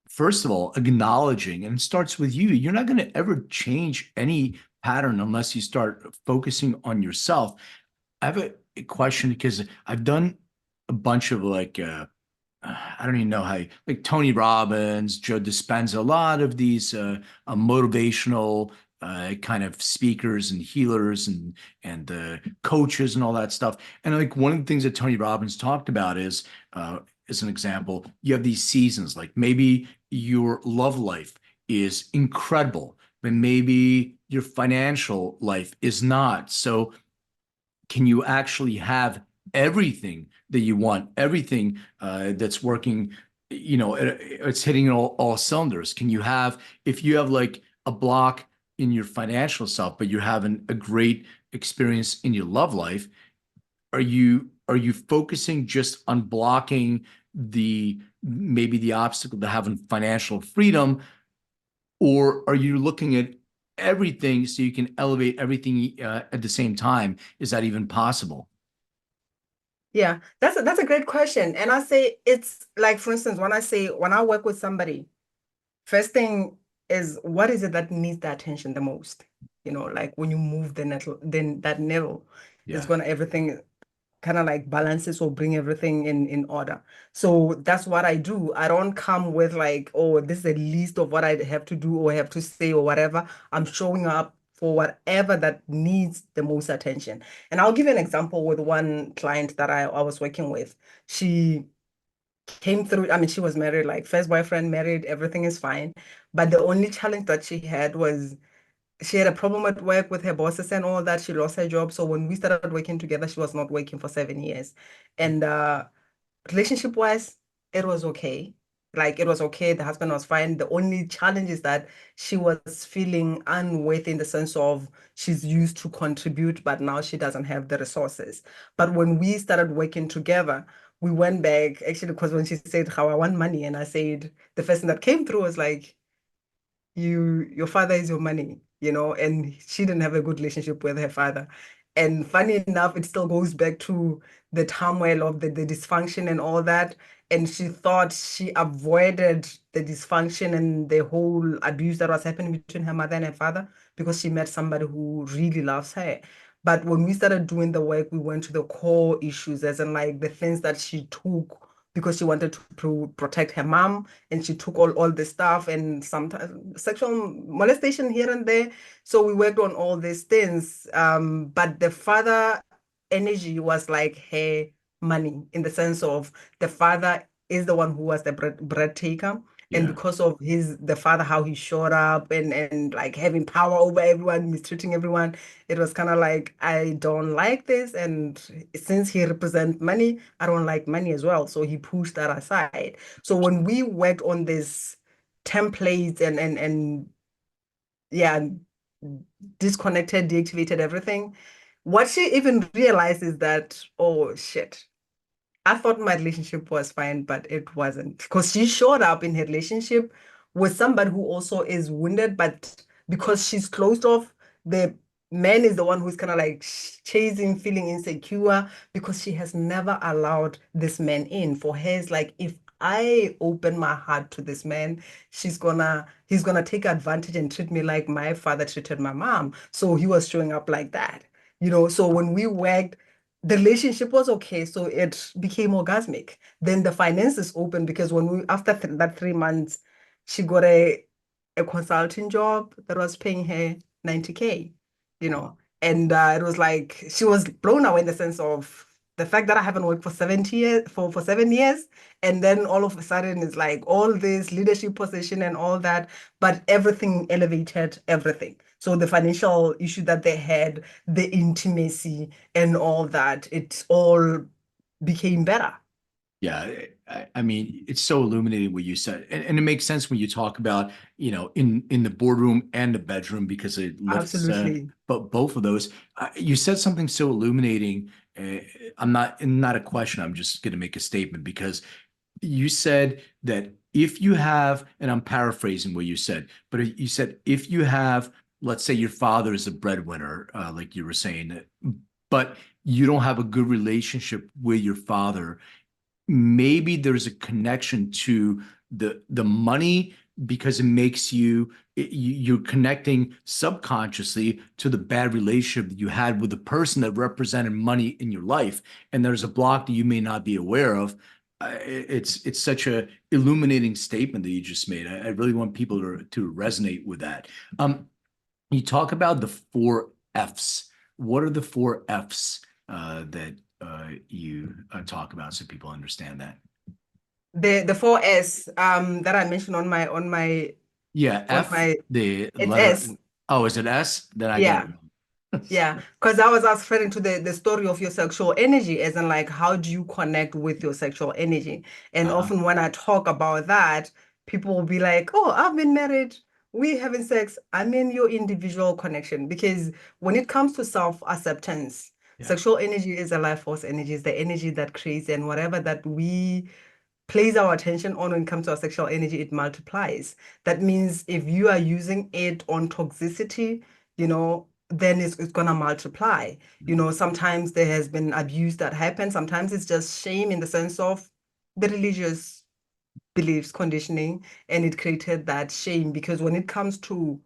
first of all, acknowledging, and it starts with you. You're not going to ever change any pattern unless you start focusing on yourself. I have a question because I've done a bunch of I don't even know how, like Tony Robbins, Joe Dispenza, a lot of these motivational kind of speakers and healers and coaches and all that stuff. And like one of the things that Tony Robbins talked about is, as an example, you have these seasons. Like maybe your love life is incredible, but maybe your financial life is not. So can you actually have everything that you want, everything that's working, it's hitting all cylinders? Can you have, if you have like a block in your financial self, but you're having a great experience in your love life, are you focusing just on blocking the maybe the obstacle to having financial freedom, or are you looking at everything so you can elevate everything at the same time? Is that even possible? Yeah, that's a great question. And I say it's like, for instance, when I work with somebody, first thing is what is it that needs the attention the most? Like when you move the nettle, then that needle is Yeah. gonna everything kind of like balances or bring everything in order. So that's what I do. I don't come with like, oh, this is a list of what I have to do or have to say or whatever. I'm showing up for whatever that needs the most attention. And I'll give you an example with one client that I was working with. She came through, I mean, she was married, like first boyfriend, married, everything is fine. But the only challenge that she had was she had a problem at work with her bosses and all that. She lost her job. So when we started working together, she was not working for 7 years. And relationship wise, it was okay. Like it was okay. The husband was fine. The only challenge is that she was feeling unworthy in the sense of she's used to contribute, but now she doesn't have the resources. But when we started working together, we went back actually because when she said how I want money, and I said the first thing that came through was like, your father is your money, and she didn't have a good relationship with her father. And funny enough, it still goes back to the turmoil of the dysfunction and all that. And she thought she avoided the dysfunction and the whole abuse that was happening between her mother and her father because she met somebody who really loves her. But when we started doing the work, we went to the core issues, as in like the things that she took because she wanted to protect her mom, and she took all the stuff and sometimes sexual molestation here and there. So we worked on all these things. But the father energy was like her money in the sense of the father is the one who was the bread taker. And Yeah. because of the father, how he showed up and like having power over everyone, mistreating everyone, it was kind of like, I don't like this. And since he represents money, I don't like money as well. So he pushed that aside. So when we worked on this templates and yeah, disconnected, deactivated everything, what she even realized is that, oh shit, I thought my relationship was fine, but it wasn't. Because she showed up in her relationship with somebody who also is wounded, but because she's closed off, the man is the one who's kind of like chasing, feeling insecure because she has never allowed this man in. For her, it's like, if I open my heart to this man, he's gonna take advantage and treat me like my father treated my mom. So he was showing up like that. So when we worked, the relationship was okay, so it became orgasmic. Then the finances opened because when we after that 3 months, she got a consulting job that was paying her 90K, Wow. and it was like she was blown away in the sense of The fact that I haven't worked for 70 years, for 7 years, and then all of a sudden it's like all this leadership position and all that, but everything elevated everything. So the financial issue that they had, the intimacy and all that, it all became better. Yeah, I mean, it's so illuminating what you said, and it makes sense when you talk about, in the boardroom and the bedroom because it lifts, Absolutely. but both of those. You said something so illuminating. I'm not a question. I'm just going to make a statement because you said that if you have, and I'm paraphrasing what you said, but you said if you have, let's say your father is a breadwinner, like you were saying, but you don't have a good relationship with your father, maybe there's a connection to the money because it makes you're connecting subconsciously to the bad relationship that you had with the person that represented money in your life, and there's a block that you may not be aware of. It's such a illuminating statement that you just made. I really want people to resonate with that. You talk about the four F's. What are the four F's that you talk about so people understand that? The four S that I mentioned on my Yeah, on F, my the it's letter. S. Oh, is it S? Then I got it Yeah. wrong. Yeah, because I was referring to the story of your sexual energy, as in like how do you connect with your sexual energy? And Uh-huh. often when I talk about that, people will be like, "Oh, I've been married, we having sex." I mean your individual connection, because when it comes to self-acceptance, Yeah. sexual energy is a life force energy, is the energy that creates, and whatever that we place our attention on when it comes to our sexual energy, it multiplies. That means if you are using it on toxicity, then it's gonna multiply. Sometimes there has been abuse that happens. Sometimes it's just shame in the sense of the religious beliefs conditioning, and it created that shame because when it comes to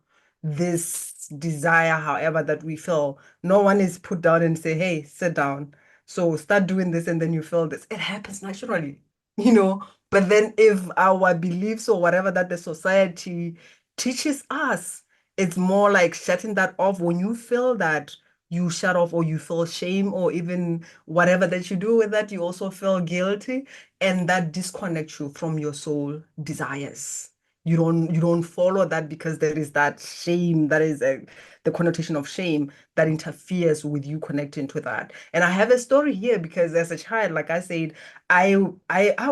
this desire, however, that we feel, no one is put down and say, "Hey, sit down. So start doing this," and then you feel this. It happens naturally, you know. But then if our beliefs or whatever that the society teaches us, it's more like shutting that off. When you feel that, you shut off or you feel shame or even whatever that you do with that, you also feel guilty, and that disconnects you from your soul desires. You don't follow that because there is that shame, that is the connotation of shame that interferes with you connecting to that. And I have a story here because as a child, like I said, I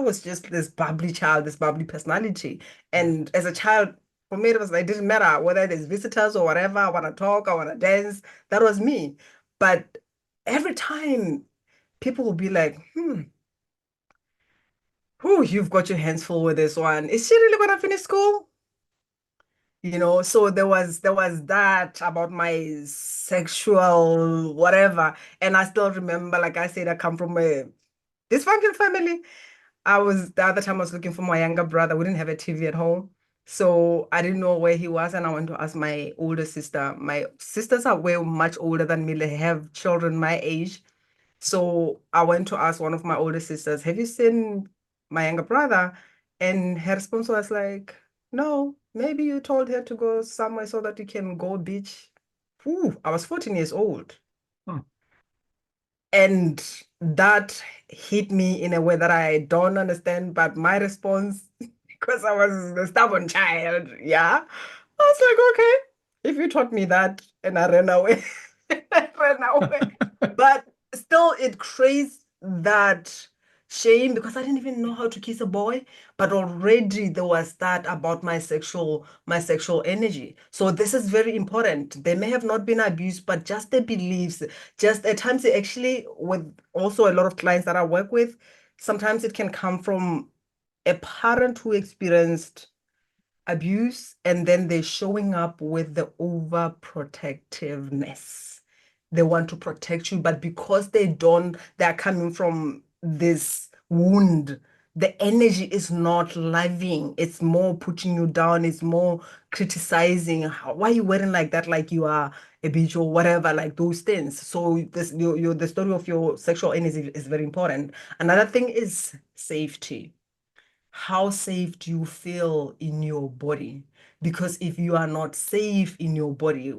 was just this bubbly child, this bubbly personality. Yeah. And as a child, for me, it was like, it didn't matter whether there's visitors or whatever. I want to talk, I want to dance. That was me. But every time people will be like, whew, you've got your hands full with this one. Is she really gonna finish school? So there was that about my sexual whatever. And I still remember, like I said, I come from a dysfunctional family. The other time I was looking for my younger brother. We didn't have a TV at home. So I didn't know where he was, and I went to ask my older sister. My sisters are way much older than me. They have children my age. So I went to ask one of my older sisters, "Have you seen my younger brother?" And her response was like, "No, maybe you told her to go somewhere so that you can go beach." Ooh, I was 14 years old. Huh. And that hit me in a way that I don't understand. But my response, because I was a stubborn child, yeah, I was like, okay, if you taught me that, and I ran away, I ran away. But still, it creates that shame because I didn't even know how to kiss a boy, but already there was that about my sexual energy. So this is very important. They may have not been abused, but just the beliefs, just at times they actually, with also a lot of clients that I work with, sometimes it can come from a parent who experienced abuse, and then they're showing up with the overprotectiveness. They want to protect you, but because they're coming from this wound, the energy is not loving. It's more putting you down, it's more criticizing. Why are you wearing like that, like you are a bitch or whatever, like those things. So the story of your sexual energy is very important. Another thing is safety. How safe do you feel in your body? Because if you are not safe in your body,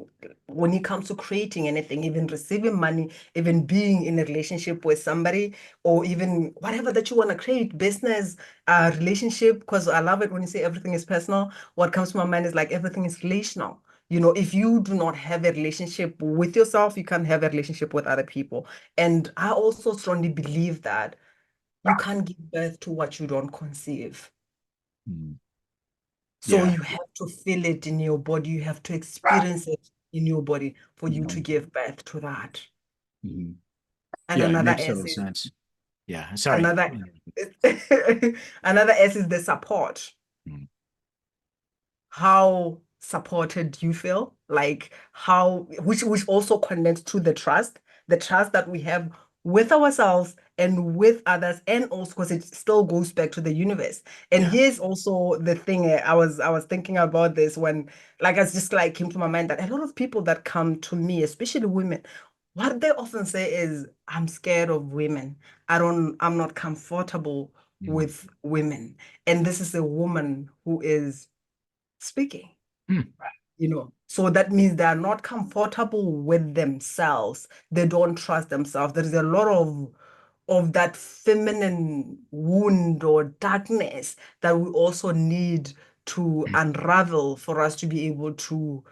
when it comes to creating anything, even receiving money, even being in a relationship with somebody, or even whatever that you want to create, business, relationship, because I love it when you say everything is personal. What comes to my mind is like everything is relational. If you do not have a relationship with yourself, you can't have a relationship with other people. And I also strongly believe that you can't give birth to what you don't conceive. Mm. So Yeah. you have to feel it in your body. You have to experience it in your body for you to Mhm. give birth to that. Mhm. And Yeah, it another makes S total is sense. Yeah, sorry. another another S is the support. Mm. How supported you feel, like how which also connects to the trust that we have with ourselves and with others, and also because it still goes back to the universe. And Yeah. here's also the thing, I was thinking about this when, like, it's just like came to my mind that a lot of people that come to me, especially women, what they often say is, I'm scared of women. I'm not comfortable Mm. with women. And this is a woman who is speaking. Mm. So that means they are not comfortable with themselves. They don't trust themselves. There is a lot of that feminine wound or darkness that we also need to unravel for us to be able to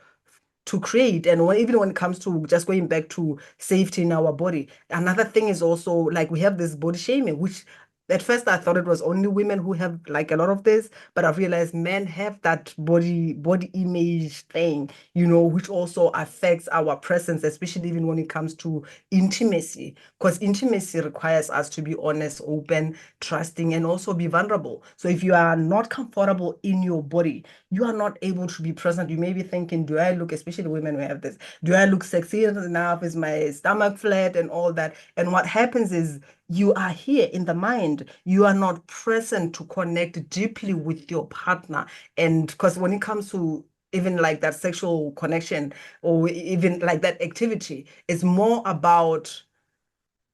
create. And even when it comes to just going back to safety in our body, another thing is also like we have this body shaming, which at first I thought it was only women who have like a lot of this, but I've realized men have that body image thing, which also affects our presence, especially even when it comes to intimacy, because intimacy requires us to be honest, open, trusting, and also be vulnerable. So if you are not comfortable in your body, you are not able to be present. You may be thinking, do I look, especially women who have this, do I look sexy enough? Is my stomach flat and all that? And what happens is you are here in the mind. You are not present to connect deeply with your partner. And because when it comes to even like that sexual connection or even like that activity, it's more about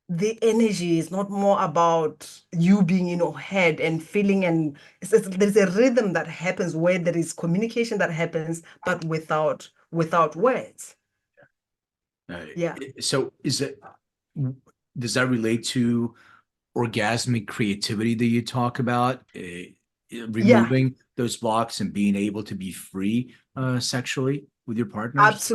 the energy, is not more about you being in your head and feeling, and there's a rhythm that happens where there is communication that happens but without words. Uh, Yeah, so does that relate to orgasmic creativity that you talk about? yeah. Removing those blocks and being able to be free sexually with your partners?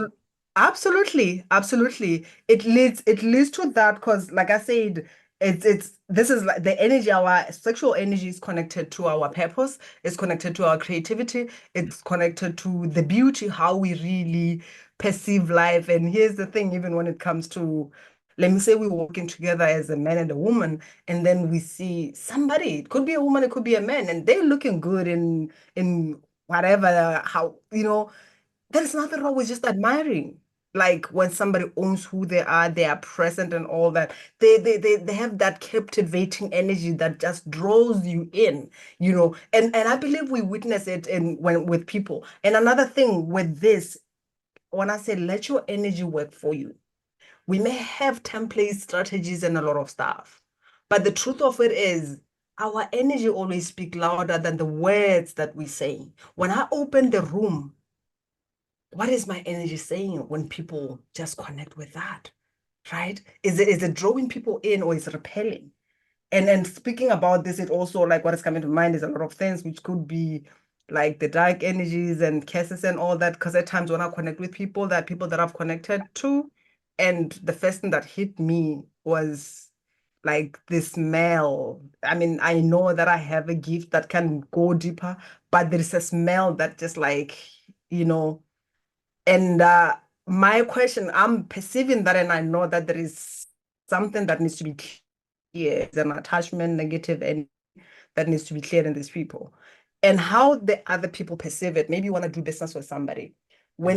Absolutely, absolutely. It leads to that because, like I said, it's this is like the energy. Our sexual energy is connected to our purpose. It's connected to our creativity. It's connected to the beauty, how we really perceive life. And here's the thing: even when it comes to, let me say, we're working together as a man and a woman, and then we see somebody. It could be a woman, it could be a man, and they're looking good in whatever how there's nothing wrong with just admiring. Like when somebody owns who they are present and all that. They have that captivating energy that just draws you in. And I believe we witness it in when with people. And another thing with this, when I say let your energy work for you, we may have templates, strategies, and a lot of stuff. But the truth of it is our energy always speak louder than the words that we say. When I open the room, what is my energy saying when people just connect with that, right? Is it drawing people in or is it repelling? And speaking about this, it also like what is coming to mind is a lot of things which could be like the dark energies and curses and all that. Because at times when I connect with people, there are people that I've connected to, and the first thing that hit me was like this smell. I mean, I know that I have a gift that can go deeper, but there is a smell that just like, you know, and my question, I'm perceiving that, and I know that there is something that needs to be clear. It's an attachment, negative, and that needs to be cleared in these people. And how the other people perceive it. Maybe you want to do business with somebody. For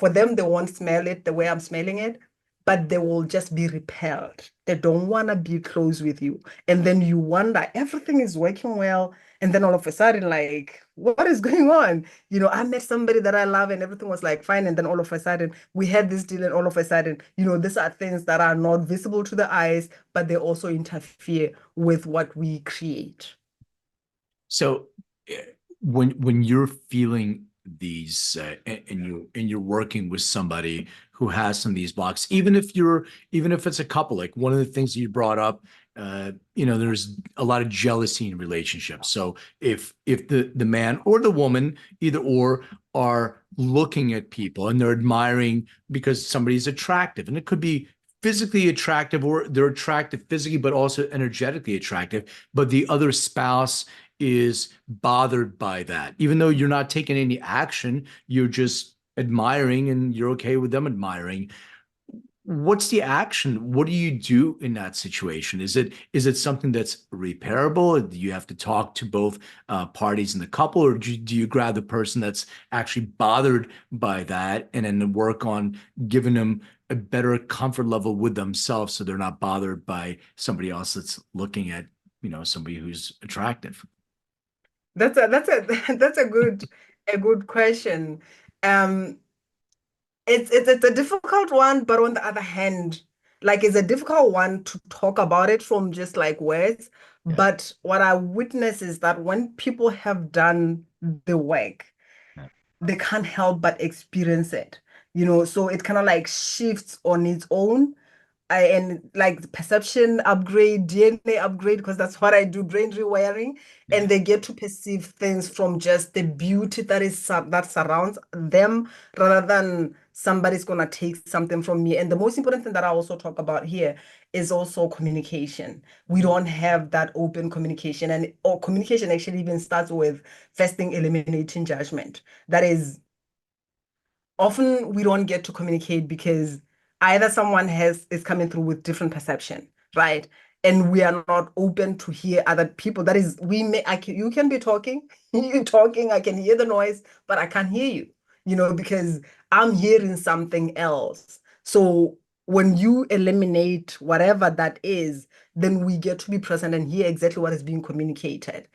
them, they won't smell it the way I'm smelling it, but they will just be repelled. They don't want to be close with you. And then you wonder, everything is working well. And then all of a sudden, like, what is going on? I met somebody that I love and everything was like fine. And then all of a sudden, we had this deal, and all of a sudden, these are things that are not visible to the eyes, but they also interfere with what we create. So eh, when you're feeling these and you're working with somebody who has some of these blocks, even if it's a couple. Like one of the things that you brought up, there's a lot of jealousy in relationships. So if the man or the woman, either or, are looking at people and they're admiring because somebody's attractive, and it could be physically attractive, or they're attractive physically but also energetically attractive, but the other spouse is bothered by that. Even though you're not taking any action, you're just admiring and you're okay with them admiring. What's the action? What do you do in that situation? Is it something that's repairable? Do you have to talk to both parties in the couple, or do you grab the person that's actually bothered by that and then work on giving them a better comfort level with themselves so they're not bothered by somebody else that's looking at, somebody who's attractive? That's a good question. Um, it's a difficult one, but on the other hand, like it's a difficult one to talk about it from just like words. Yeah. But what I witness is that when people have done the work, Yeah. they can't help but experience it, so it kind of like shifts on its own. And like perception upgrade, DNA upgrade, because that's what I do, brain rewiring, Yeah. and they get to perceive things from just the beauty that surrounds them, rather than somebody's gonna take something from me. And the most important thing that I also talk about here is also communication. We don't have that open communication, and or communication actually even starts with first thing eliminating judgment. That is, often we don't get to communicate because either someone is coming through with different perception, right? And we are not open to hear other people. That is, you can be talking, you talking, I can hear the noise, but I can't hear you, because I'm hearing something else. So when you eliminate whatever that is, then we get to be present and hear exactly what is being communicated.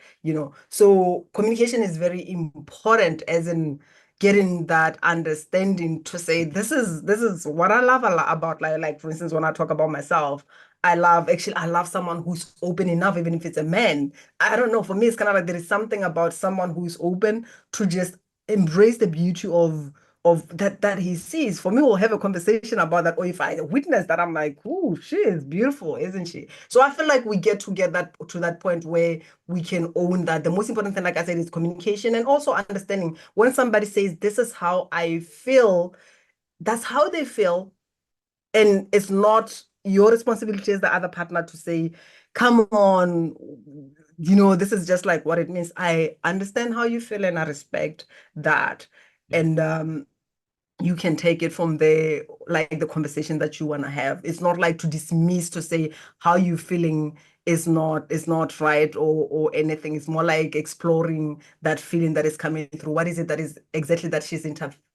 So communication is very important, as in getting that understanding to say this is what I love a lot about, like for instance, when I talk about myself, I love someone who's open enough, even if it's a man. I don't know, for me it's kind of like there is something about someone who's open to just embrace the beauty of that he sees. For me, we'll have a conversation about that, or if I witness that, I'm like, oh, she is beautiful, isn't she? So I feel like we get to that point where we can own that. The most important thing, like I said, is communication, and also understanding when somebody says, this is how I feel, that's how they feel. And it's not your responsibility as the other partner to say, come on, this is just like what it means. I understand how you feel and I respect that. Yeah. And you can take it from there, like the conversation that you want to have. It's not like to dismiss, to say how you feeling is not right, or anything. It's more like exploring that feeling that is coming through. What is it that is exactly that she's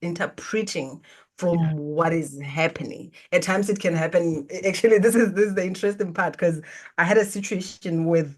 interpreting Yeah. from what is happening? At times it can happen. Actually, this is the interesting part, because I had a situation with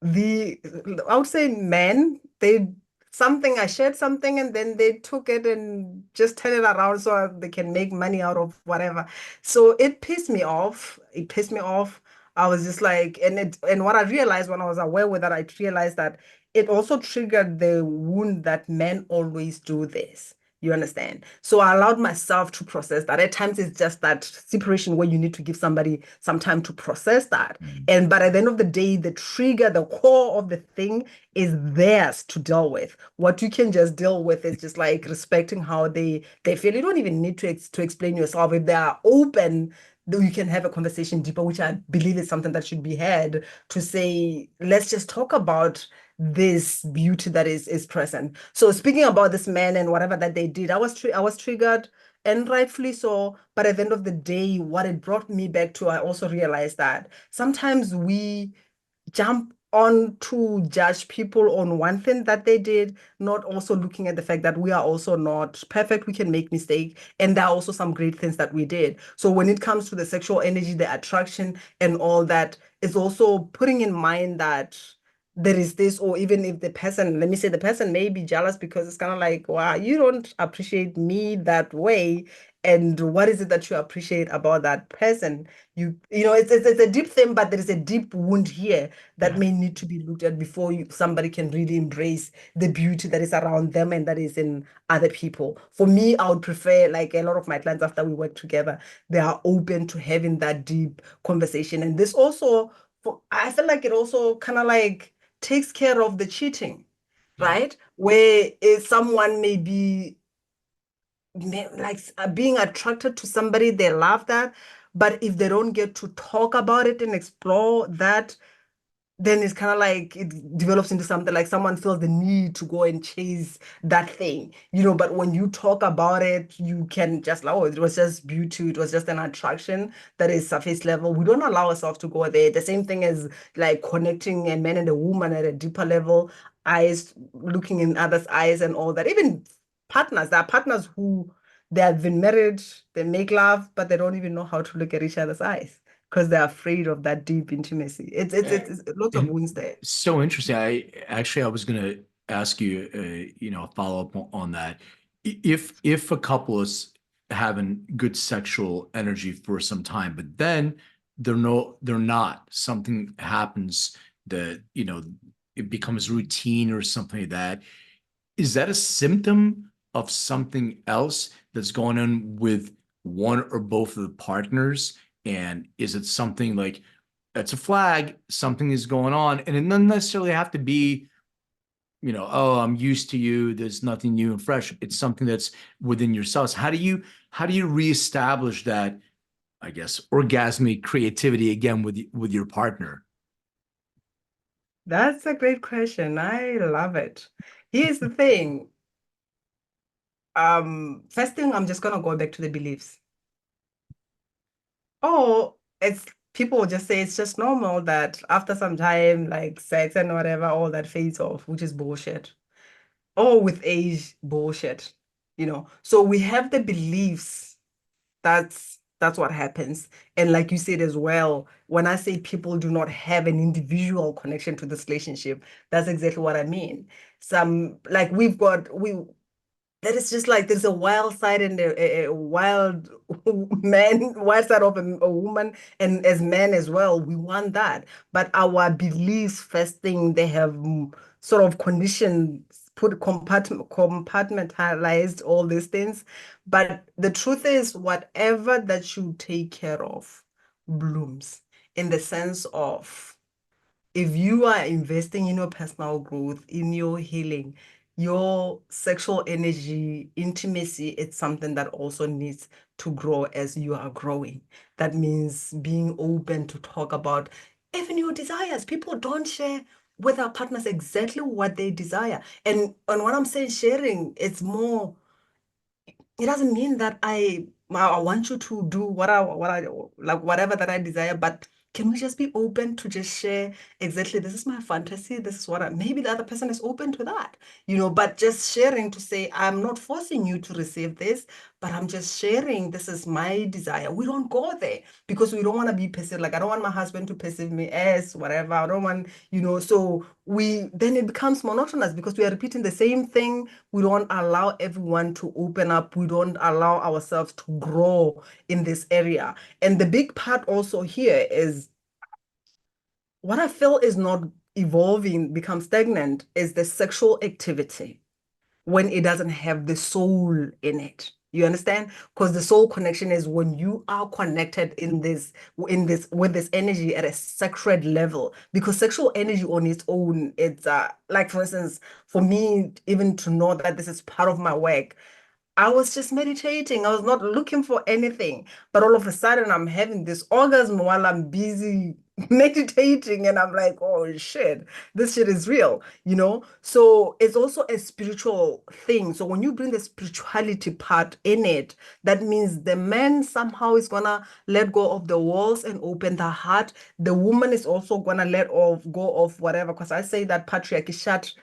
the I would say men, I shared something and then they took it and just turn it around so they can make money out of whatever. So it pissed me off. It pissed me off. I was just like, and what I realized when I was aware with that, I realized that it also triggered the wound that men always do this. You understand? So I allowed myself to process that. At times it's just that separation where you need to give somebody some time to process that. Mm. And but at the end of the day, the trigger, the core of the thing is theirs to deal with. What you can just deal with is just like respecting how they feel. You don't even need to explain yourself. If they are open, then you can have a conversation deeper, which I believe is something that should be had, to say, let's just talk about this beauty that is present. So speaking about this man and whatever that they did, I was triggered, and rightfully so. But at the end of the day, what it brought me back to, I also realized that sometimes we jump on to judge people on one thing that they did, not also looking at the fact that we are also not perfect. We can make mistakes, and there are also some great things that we did. So when it comes to the sexual energy, the attraction, and all that, it's also putting in mind that there is this, or even if the person, let me say, the person may be jealous because it's kind of like, wow, you don't appreciate me that way. and what is it that you appreciate about that person? It's a deep thing, but there is a deep wound here that Yeah. may need to be looked at before somebody can really embrace the beauty that is around them and that is in other people. For me, I would prefer, like a lot of my clients after we work together, they are open to having that deep conversation. And this also, I feel like it also kind of like takes care of the cheating, Yeah. right? Where someone may be like being attracted to somebody, they love that. But if they don't get to talk about it and explore that, then it's kind of like it develops into something like someone feels the need to go and chase that thing, but when you talk about it, you can just like, oh, it was just beauty, it was just an attraction that is surface level. We don't allow ourselves to go there. The same thing as like connecting a man and a woman at a deeper level, eyes looking in others' eyes and all that. Even partners, there are partners who they have been married, they make love, but they don't even know how to look at each other's eyes because they're afraid of that deep intimacy. It's lots of And wounds there. so interesting. I was going to ask you, a follow up on that. If a couple is having good sexual energy for some time, but then they're not. Something happens that, it becomes routine or something like that. Is that a symptom of something else that's going on with one or both of the partners? And is it something like that's a flag, something is going on? And it doesn't necessarily have to be, oh, I'm used to you, there's nothing new and fresh. It's something that's within yourselves. How do you reestablish that, I guess, orgasmic creativity again with your partner? That's a great question. I love it. Here's the thing. First thing, I'm just gonna go back to the beliefs. Oh, it's people will just say it's just normal that after some time, like sex and whatever, all that fades off, which is bullshit. Or with age, bullshit. So we have the beliefs. That's what happens. And like you said as well, when I say people do not have an individual connection to this relationship, that's exactly what I mean. Some like we that is just like there's a wild side and a wild man, wild side of a woman, and as men as well, we want that. But our beliefs, first thing, they have sort of conditioned, compartmentalized all these things. But the truth is, whatever that you take care of blooms in the sense of if you are investing in your personal growth, in your healing, your sexual energy, intimacy, it's something that also needs to grow as you are growing. That means being open to talk about even your desires. People don't share with our partners exactly what they desire. And when I'm saying sharing, it's more it doesn't mean that I want you to do what I like whatever that I desire, but can we just be open to just share exactly this is my fantasy, this is what maybe the other person is open to that, but just sharing to say I'm not forcing you to receive this, but I'm just sharing this is my desire. We don't go there because we don't want to be perceived like I don't want my husband to perceive me as whatever. I don't want, so we then it becomes monotonous because we are repeating the same thing. We don't allow everyone to open up. We don't allow ourselves to grow in this area. And the big part also here is what I feel is not evolving, becomes stagnant, is the sexual activity when it doesn't have the soul in it. You understand? Because the soul connection is when you are connected with this energy at a sacred level. Because sexual energy on its own, it's like for instance, for me, even to know that this is part of my work, I was just meditating. I was not looking for anything. But all of a sudden, I'm having this orgasm while I'm busy meditating. And I'm like, oh shit, this shit is real. So it's also a spiritual thing. So when you bring the spirituality part in it, that means the man somehow is gonna let go of the walls and open the heart. The woman is also gonna let go of whatever. Because I say that patriarchy shut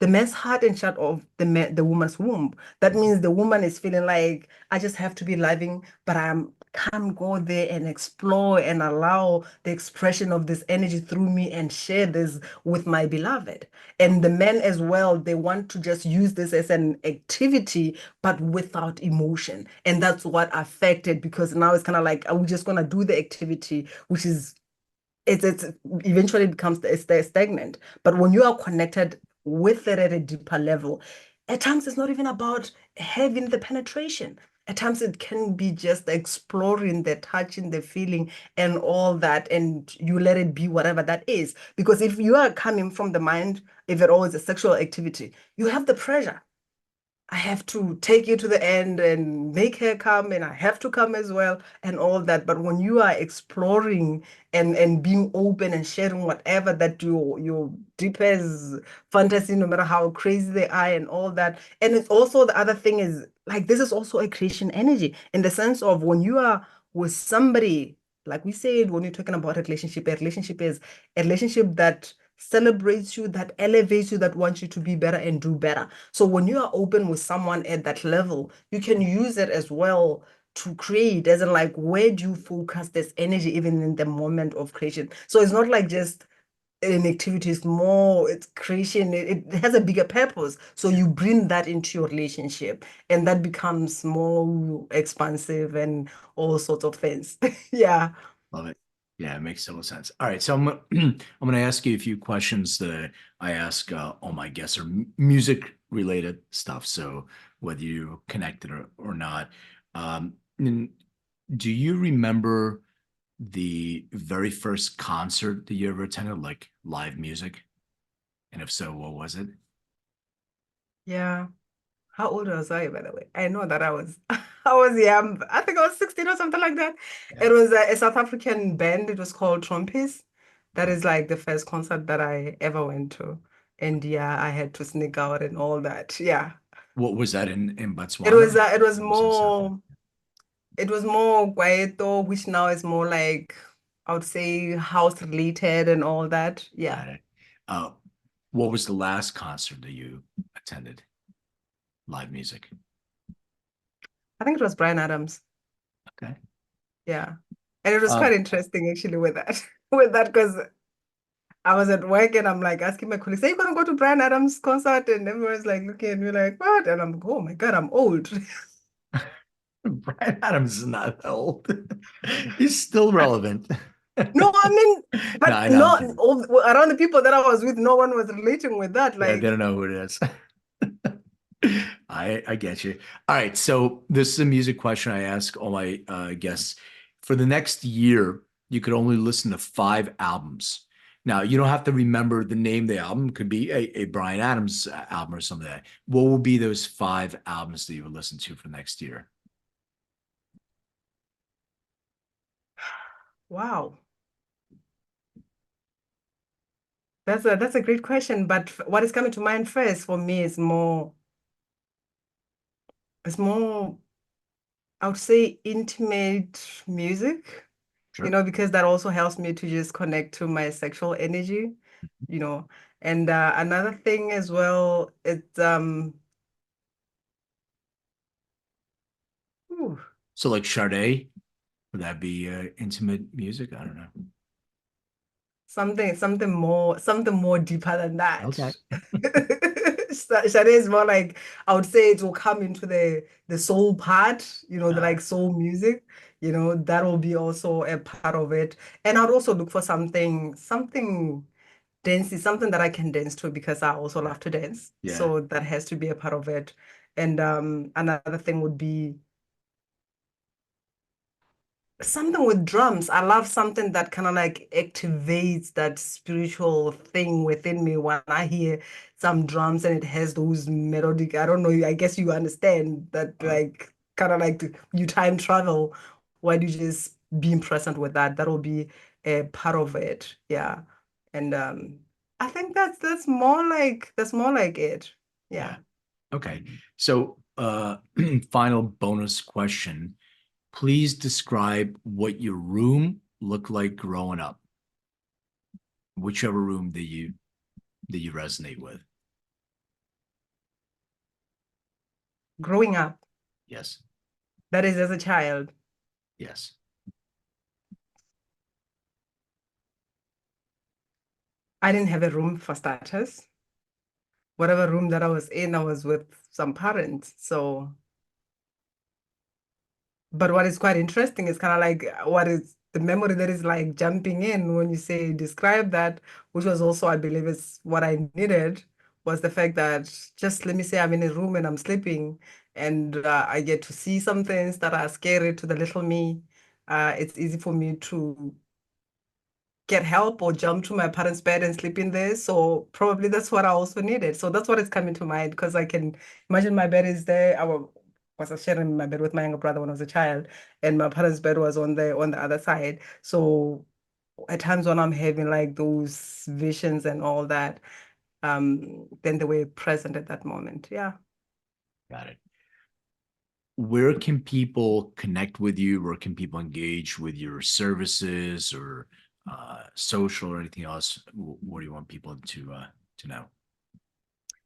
the man's heart inside of the woman's womb. That means the woman is feeling like I just have to be loving, but I can't go there and explore and allow the expression of this energy through me and share this with my beloved. And the men as well, they want to just use this as an activity, but without emotion. And that's what affected because now it's kind of like, are we just gonna do the activity, which is it's eventually becomes stagnant. But when you are connected with it at a deeper level, at times it's not even about having the penetration. At times it can be just exploring the touching, the feeling, and all that, and you let it be whatever that is. Because if you are coming from the mind, if it all is a sexual activity, you have the pressure. I have to take you to the end and make her come, and I have to come as well, and all that. But when you are exploring and being open and sharing whatever that your deepest fantasy, no matter how crazy they are, and all that. And it's also the other thing is like this is also a creation energy in the sense of when you are with somebody, like we said, when you're talking about a relationship is a relationship that celebrates you, that elevates you, that wants you to be better and do better. So when you are open with someone at that level, you can use it as well to create, as in like where do you focus this energy even in the moment of creation? So it's not like just an activity, it's more, it's creation, it has a bigger purpose. So you bring that into your relationship and that becomes more expansive and all sorts of things. Yeah. Love it. Yeah, it makes total sense. All right, so I'm I'm going to ask you a few questions that I ask all my guests, or music related stuff. So whether you connected or not, and do you remember the very first concert that you ever attended, like live music? And if so, what was it? Yeah. How old was I, by the way? I know that I was I was young. I think I was 16 or something like that. Yeah. It was a South African band. It was called Trumpis. That Um, is like the first concert that I ever went to. And yeah, I had to sneak out and all that. Yeah. what was that in Botswana? It was It was in South Africa. more Guaito, which now is more like I would say house related and all that. Yeah. Got it. Uh, what was the last concert that you attended? Live music. I think it was Brian Adams. Okay. Yeah. And it was Uh, quite interesting actually with that. With that because I was at work and I'm like asking my colleagues, are you gonna go to Brian Adams' concert? And everyone's like looking at me like, what? And I'm like, oh my God, I'm old. Brian Adams is not old. He's still relevant. No, I mean, No, but I know. I'm not kidding. all, around the people that I was with, no one was relating with that. Yeah, they Like, don't know who it is. I get you. All right, so this is a music question I ask all my guests. For the next year, you could only listen to 5 albums. Now, you don't have to remember the name of the album. It could be a Brian Adams album or something like that. What will be those 5 albums that you would listen to for next year? wow, that's a great question. But what is coming to mind first for me is more, I would say intimate music, Sure. because that also helps me to just connect to my sexual energy, you know. And another thing as well, it's ooh, So like Sade, would that be intimate music? I don't know. something more deeper than that. Okay. Sade is more like I would say it will come into the soul part, the Uh, like soul music, that will be also a part of it. And I'd also look for something dancey, something that I can dance to because I also love to dance. yeah. So that has to be a part of it. And another thing would be something with drums. I love something that kind of like activates that spiritual thing within me when I hear some drums and it has those melodic, I don't know, I guess you understand that Uh, like kind of like you time travel while you just being present with that. That'll be a part of it. Yeah. And I think that's more like it. yeah. Yeah. Okay. So final bonus question. Please describe what your room looked like growing up. Whichever room that you resonate with. growing up, Yes. that is as a child, Yes. I didn't have a room for starters. Whatever room that I was in, I was with some parents. So, but what is quite interesting is kind of like what is the memory that is like jumping in when you say describe that, which was also, I believe, is what I needed, was the fact that just let me say I'm in a room and I'm sleeping and I get to see some things that are scary to the little me. It's easy for me to get help or jump to my parents' bed and sleep in there. So probably that's what I also needed. So that's what is coming to mind because I can imagine my bed is there. Was sharing my bed with my younger brother when I was a child, and my parents' bed was on the other side. So at times when I'm having like those visions and all that, then they were present at that moment. Yeah. Got it. Where can people connect with you? Where can people engage with your services or social or anything else? What do you want people to know?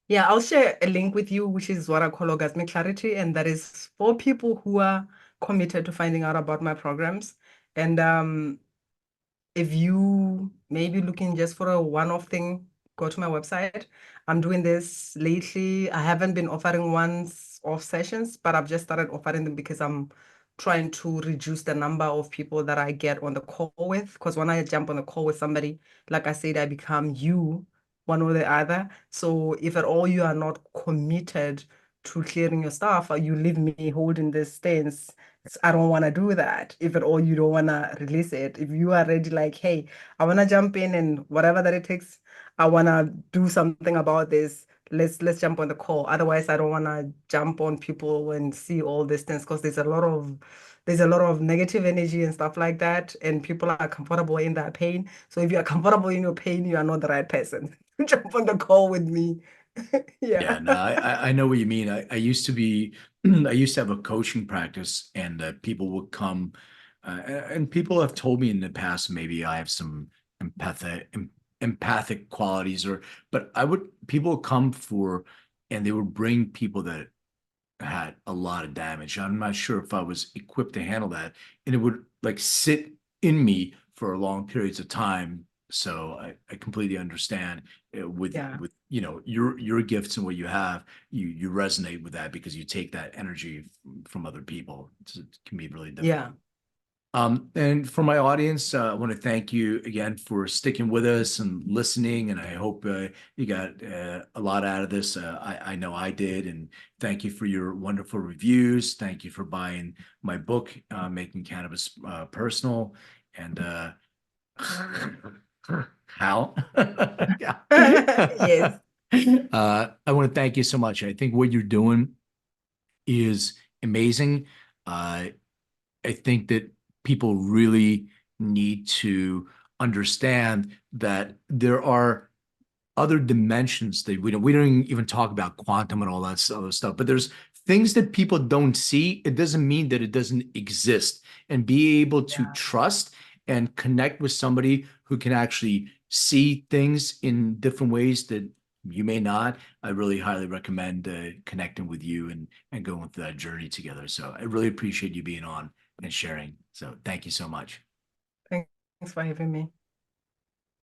Yeah, I'll share a link with you, which is what I call orgasmic clarity, and that is for people who are committed to finding out about my programs. And if you may be looking just for a one-off thing, go to my website. I'm doing this lately. I haven't been offering once-off sessions, but I've just started offering them because I'm trying to reduce the number of people that I get on the call with. Because when I jump on the call with somebody, like I said, I become you, one or the other. So if at all you are not committed to clearing your stuff, or you leave me holding this stance, I don't want to do that. If at all you don't want to release it, if you are ready, like, hey, I want to jump in and whatever that it takes, I want to do something about this. Let's jump on the call. Otherwise, I don't want to jump on people and see all these things because there's a lot of negative energy and stuff like that, and people are comfortable in that pain. So if you are comfortable in your pain, you are not the right person to jump on the call with me. Yeah, Yeah. no, I know what you mean. I used to be, I used to have a coaching practice, and people would come, and people have told me in the past maybe I have some empathic qualities, or but people would come for, and they would bring people that had a lot of damage. I'm not sure if I was equipped to handle that, and it would like sit in me for long periods of time. So I completely understand Yeah. with your gifts and what you have. You resonate with that because you take that energy from other people. It can be really difficult. Yeah. And for my audience, I want to thank you again for sticking with us and listening. And I hope you got a lot out of this. I know I did. And thank you for your wonderful reviews. Thank you for buying my book, Making Cannabis Personal. And Hal. Yeah. Yes. I want to thank you so much. I think what you're doing is amazing. I think that people really need to understand that there are other dimensions that we don't even talk about quantum and all that other stuff, but there's things that people don't see. It doesn't mean that it doesn't exist, and be able to Yeah. trust and connect with somebody who can actually see things in different ways that you may not. I really highly recommend connecting with you and going through that journey together. So I really appreciate you being on and sharing. So thank you so much. Thanks for having me.